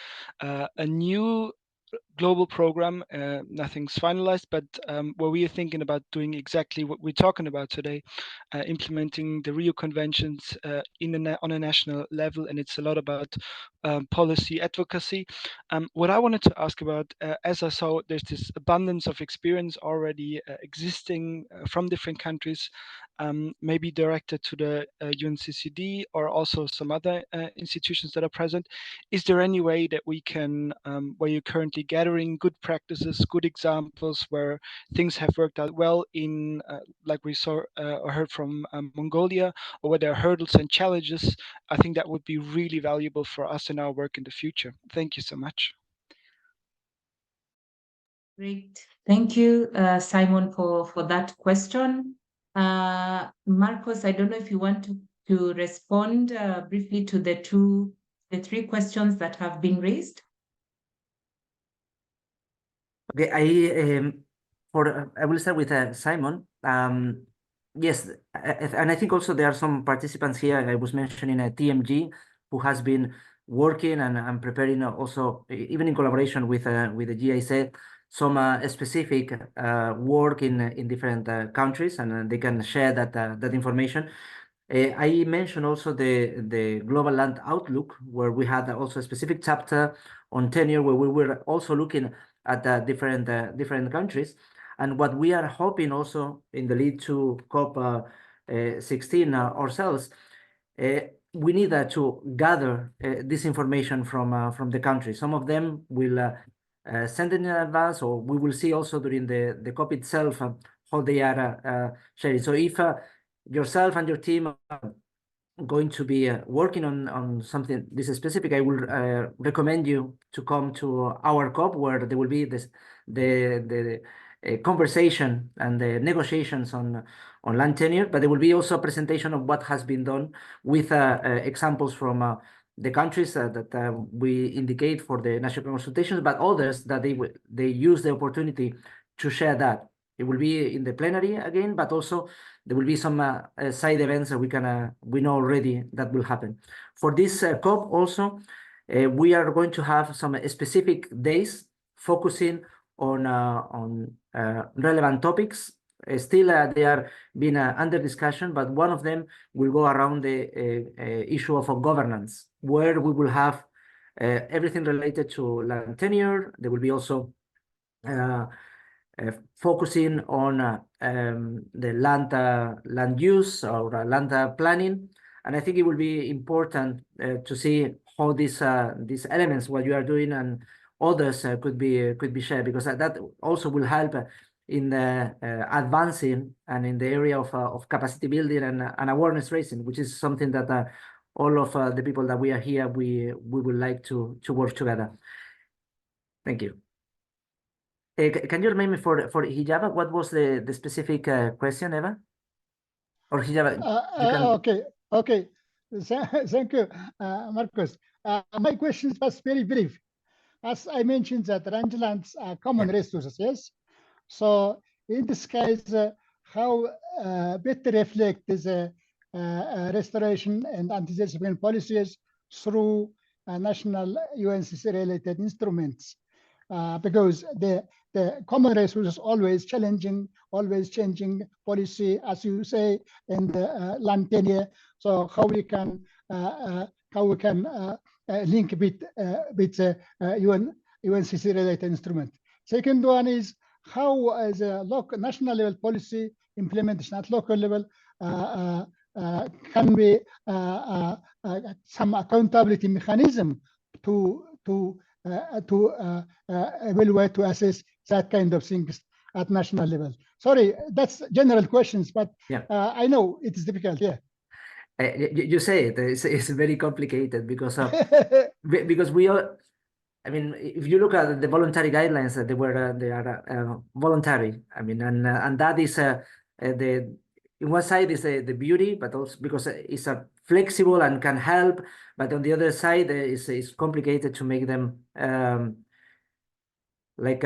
a new global program. Nothing's finalized, but where we are thinking about doing exactly what we're talking about today, implementing the Rio Conventions on a national level, and it's a lot about policy advocacy. What I wanted to ask about, as I saw, there's this abundance of experience already existing from different countries, maybe directed to the UNCCD or also some other institutions that are present. Is there any way that we can, where you're currently gathering good practices, good examples where things have worked out well in, like we saw or heard from Mongolia, or where there are hurdles and challenges? I think that would be really valuable for us in our work in the future. Thank you so much. Great. Thank you, Simon, for that question. Marcos, I don't know if you want to respond briefly to the three questions that have been raised. Okay, I will start with Simon. Yes, and I think also there are some participants here. I was mentioning TMG, who has been working and preparing also, even in collaboration with the GIZ, some specific work in different countries, and they can share that information. I mentioned also the Global Land Outlook, where we had also a specific chapter on tenure, where we were also looking at different countries. And what we are hoping also in the lead to COP16 ourselves, we need to gather this information from the country. Some of them will send it in advance, or we will see also during the COP itself how they are sharing. So if yourself and your team are going to be working on something this specific, I will recommend you to come to our COP, where there will be the conversation and the negotiations on land tenure, but there will be also a presentation of what has been done with examples from the countries that we indicate for the national consultations, but others that they use the opportunity to share that. It will be in the plenary again, but also there will be some side events that we know already that will happen. For this COP also, we are going to have some specific days focusing on relevant topics. Still, they are being under discussion, but one of them will go around the issue of governance, where we will have everything related to land tenure. There will be also focusing on the land use or land planning, and I think it will be important to see how these elements, what you are doing, and others could be shared, because that also will help in advancing and in the area of capacity building and awareness raising, which is something that all of the people that we are here, we would like to work together. Thank you. Can you remind me for Hijaba, what was the specific question, Eva? Or Hijaba, you can... Okay. Thank you, Marcos. My question was very brief. As I mentioned, that rangelands are common resources, yes? So in this case, how better reflect the restoration and anti-desertification policies through national UNCCD-related instruments? Because the common resources always challenging, always changing policy, as you say, in the land tenure. So how we can link with UNCCD-related instrument. Second one is how as a national level policy implementation at local level can be some accountability mechanism to evaluate, to assess that kind of things at national level. Sorry, that's general questions, but I know it is difficult. You say it's very complicated because because we all, I mean, if you look at the voluntary guidelines, they are voluntary. I mean, and that is in one side is the beauty, but also because it's a flexible and can help, but on the other side it's complicated to make them like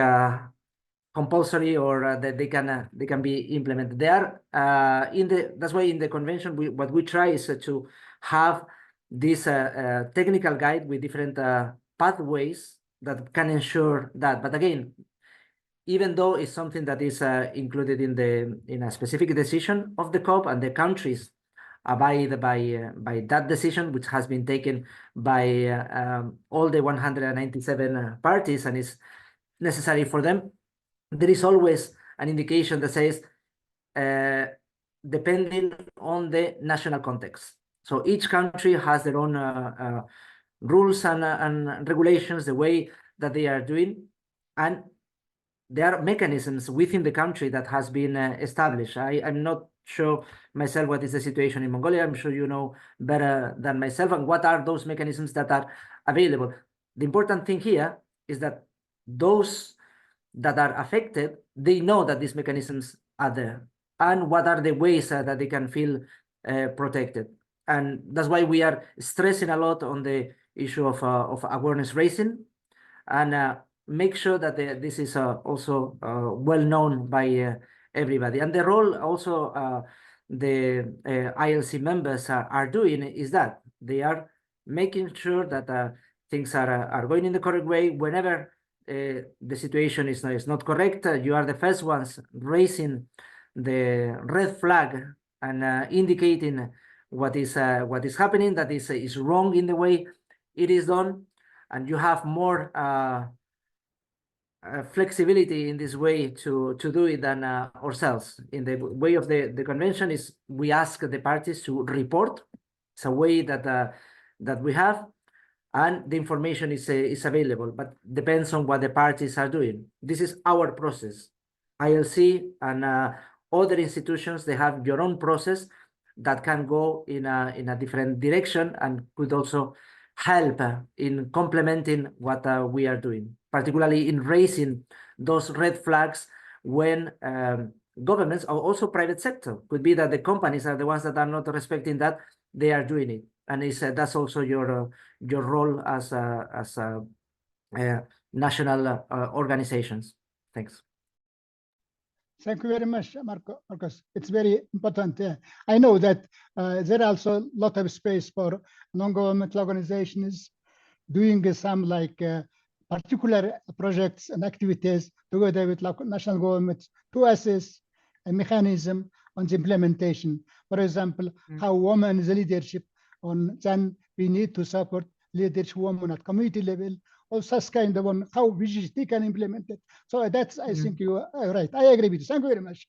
compulsory, or that they can be implemented. They are that's why in the convention what we try is to have this technical guide with different pathways that can ensure that. But again, even though it's something that is included in a specific decision of the COP, and the countries abide by that decision, which has been taken by all the 197 parties, and is necessary for them, there is always an indication that says depending on the national context. So each country has their own rules and regulations, the way that they are doing, and there are mechanisms within the country that has been established. I'm not sure myself what is the situation in Mongolia. I'm sure you know better than myself, and what are those mechanisms that are available. The important thing here is that those that are affected, they know that these mechanisms are there, and what are the ways that they can feel protected. And that's why we are stressing a lot on the issue of awareness raising, and make sure that this is also well known by everybody. And the role also the ILC members are doing is that they are making sure that things are going in the correct way. Whenever the situation is not correct, you are the first ones raising the red flag and indicating what is happening, that is wrong in the way it is done, and you have more flexibility in this way to do it than ourselves. In the way of the convention is we ask the parties to report. It's a way that we have, and the information is available, but depends on what the parties are doing. This is our process. ILC and other institutions, they have your own process that can go in a different direction, and could also help in complementing what we are doing, particularly in raising those red flags when governments, or also private sector, could be that the companies are the ones that are not respecting that, they are doing it. And that's also your role as national organizations. Thanks. Thank you very much, Marcos. It's very important. I know that there are also a lot of space for non-governmental organizations doing some particular projects and activities together with national governments to assess a mechanism on the implementation. For example, how women is leadership on, then we need to support leadership women at community level, or such kind of on how VGGT can implement it. So that's, I think you are right. I agree with you. Thank you very much.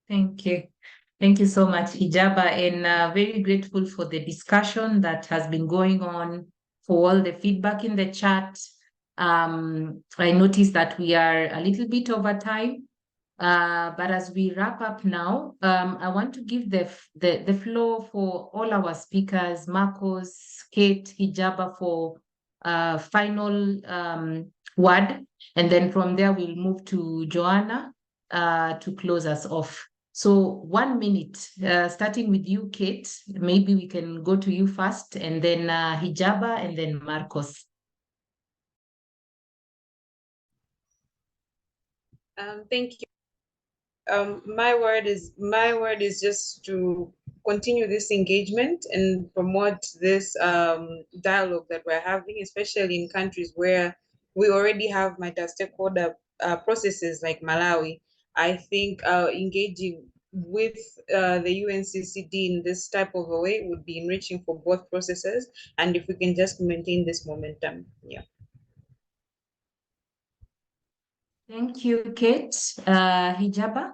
Thank you. Thank you so much, Hijaba, and very grateful for the discussion that has been going on, for all the feedback in the chat. I noticed that we are a little bit over time, but as we wrap up now, I want to give the floor for all our speakers, Marcos, Kate, Hijaba, for final word, and then from there we'll move to Joanna to close us off. So 1 minute, starting with you, Kate. Maybe we can go to you first, and then Hijaba, and then Marcos. Thank you. My word is just to continue this engagement and promote this dialogue that we're having, especially in countries where we already have multi-stakeholder processes like Malawi. I think engaging with the UNCCD in this type of a way would be enriching for both processes, and if we can just maintain this momentum, yeah. Thank you, Kate. Hijaba?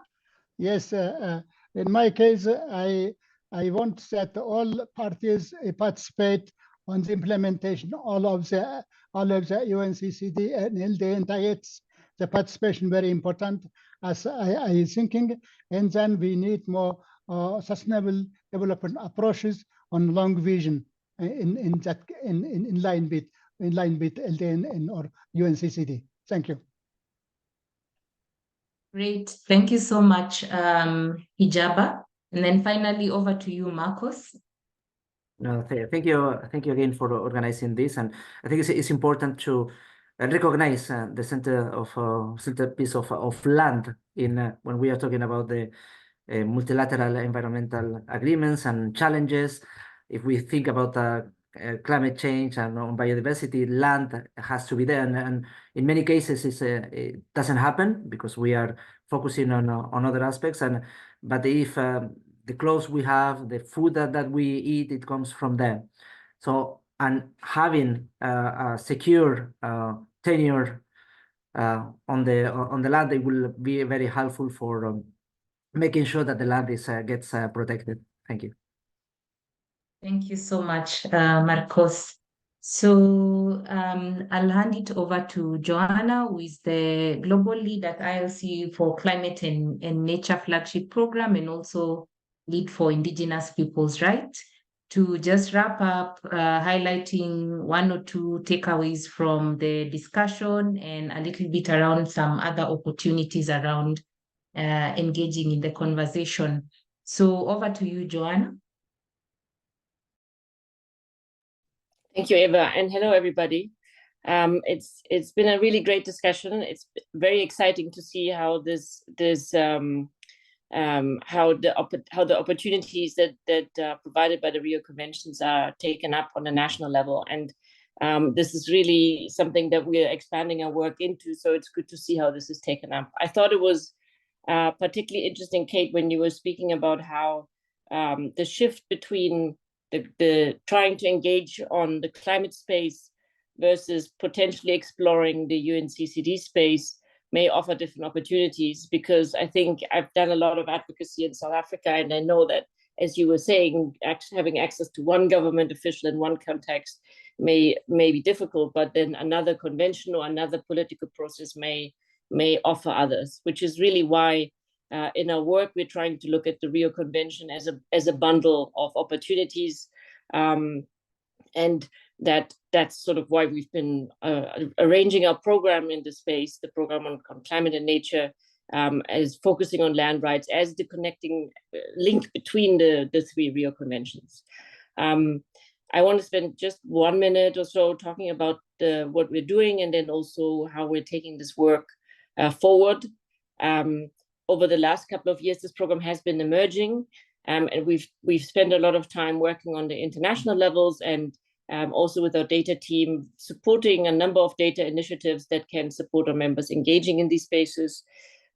Yes, in my case, I want that all parties participate on the implementation, all of the UNCCD and LD diets. The participation very important, as I thinking, and then we need more sustainable development approaches on long vision in line with LD or UNCCD. Thank you. Great. Thank you so much, Hijaba. And then finally, over to you, Marcos. No, thank you again for organizing this, and I think it's important to recognize the centerpiece of land in when we are talking about the multilateral environmental agreements and challenges. If we think about climate change and on biodiversity, land has to be there, and in many cases it doesn't happen because we are focusing on other aspects. But if the clothes we have, the food that we eat, it comes from there. So, and having a secure tenure on the land, it will be very helpful for making sure that the land gets protected. Thank you. Thank you so much, Marcos. So I'll hand it over to Joanna, who is the global lead at ILC for Climate and Nature Flagship Program, and also lead for Indigenous Peoples' Rights, to just wrap up, highlighting one or two takeaways from the discussion and a little bit around some other opportunities around engaging in the conversation. So over to you, Joanna. Thank you, Eva, and hello, everybody. It's been a really great discussion. It's very exciting to see how how the opportunities that provided by the Rio Conventions are taken up on a national level, and this is really something that we are expanding our work into. So it's good to see how this is taken up. I thought it was particularly interesting, Kate, when you were speaking about how the shift between the trying to engage on the climate space versus potentially exploring the UNCCD space may offer different opportunities, because I think I've done a lot of advocacy in South Africa, and I know that, as you were saying, having access to one government official in one context may be difficult, but then another convention or another political process may offer others, which is really why in our work, we're trying to look at the Rio Convention as a bundle of opportunities, and that's sort of why we've been arranging our program in this space, the program on climate and nature, as focusing on land rights as the connecting link between the three Rio Conventions. I want to spend just 1 minute or so talking about what we're doing, and then also how we're taking this work forward. Over the last couple of years, this program has been emerging, and we've spent a lot of time working on the international levels, and also with our data team, supporting a number of data initiatives that can support our members engaging in these spaces.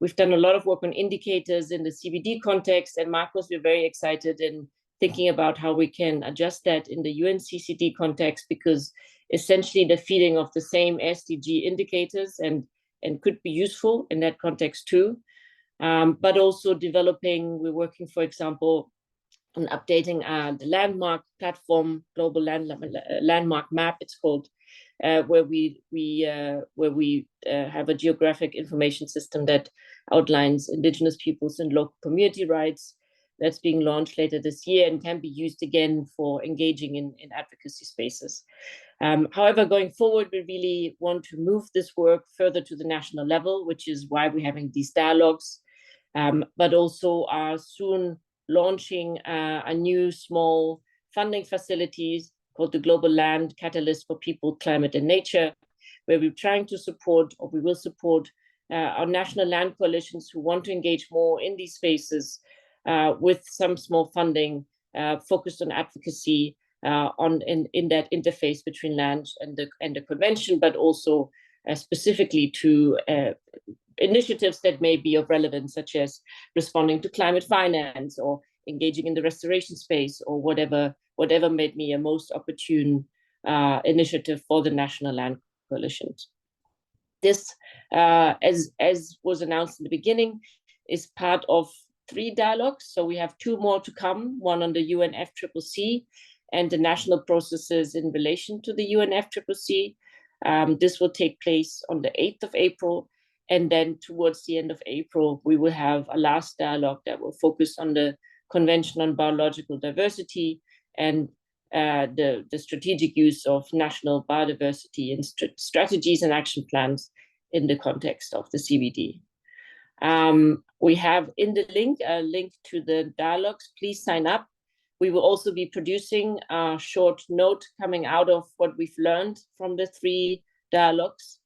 We've done a lot of work on indicators in the CBD context, and Marcos, we're very excited in thinking about how we can adjust that in the UNCCD context, because essentially the feeding of the same SDG indicators and could be useful in that context too. But also developing, we're working, for example, on updating the landmark platform, global landmark map, it's called, where we have a geographic information system that outlines Indigenous peoples and local community rights. That's being launched later this year and can be used again for engaging in advocacy spaces. However, going forward, we really want to move this work further to the national level, which is why we're having these dialogues, but also are soon launching a new small funding facilities called the Global Land Catalyst for People, Climate and Nature, where we're trying to support, or we will support, our national land coalitions who want to engage more in these spaces with some small funding focused on advocacy in that interface between land and the convention, but also specifically to initiatives that may be of relevance, such as responding to climate finance or engaging in the restoration space, or whatever may be a most opportune initiative for the national land coalitions. This, as was announced in the beginning, is part of 3 dialogues. So we have 2 more to come, one on the UNFCCC and the national processes in relation to the UNFCCC. This will take place on the 8th of April. And then towards the end of April, we will have a last dialogue that will focus on the Convention on Biological Diversity and the strategic use of national biodiversity and strategies and action plans in the context of the CBD. We have in the link a link to the dialogues. Please sign up. We will also be producing a short note coming out of what we've learned from the 3 dialogues.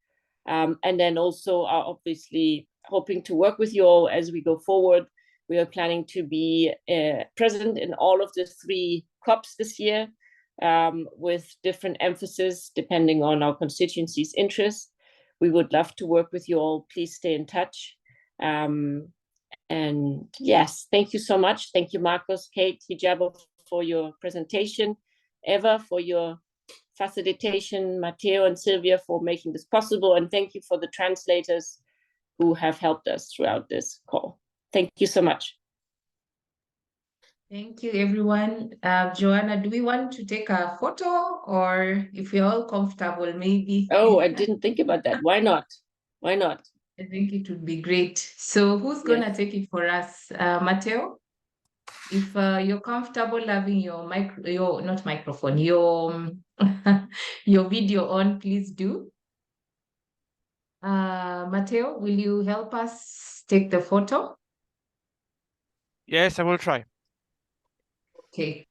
And then also are obviously hoping to work with you all as we go forward. We are planning to be present in all of the 3 COPs this year, with different emphasis depending on our constituency's interests. We would love to work with you all. Please stay in touch. And yes, thank you so much. Thank you, Marcos, Kate, Hijabo, for your presentation, Eva, for your facilitation, Matteo and Sylvia for making this possible, and thank you for the translators who have helped us throughout this call. Thank you so much. Thank you, everyone. Joanna, do we want to take a photo, or if you're all comfortable, maybe? Oh, I didn't think about that. Why not? Why not? I think it would be great. So who's gonna take it for us? Matteo? If you're comfortable having your your video on, please do. Matteo, will you help us take the photo? Yes, I will try. Okay.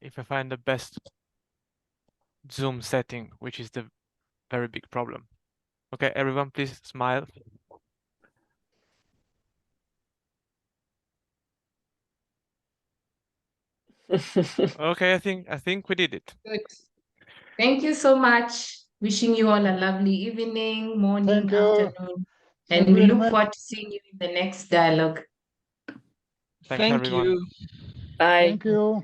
If I find the best Zoom setting, which is the very big problem. Okay, everyone, please smile. Okay, I think we did it. Good. Thank you so much. Wishing you all a lovely evening, morning, Thank you. afternoon, Thank and you we very look much. forward to seeing you in the next dialogue. Thanks, Thank everyone. you. Bye. Thank you.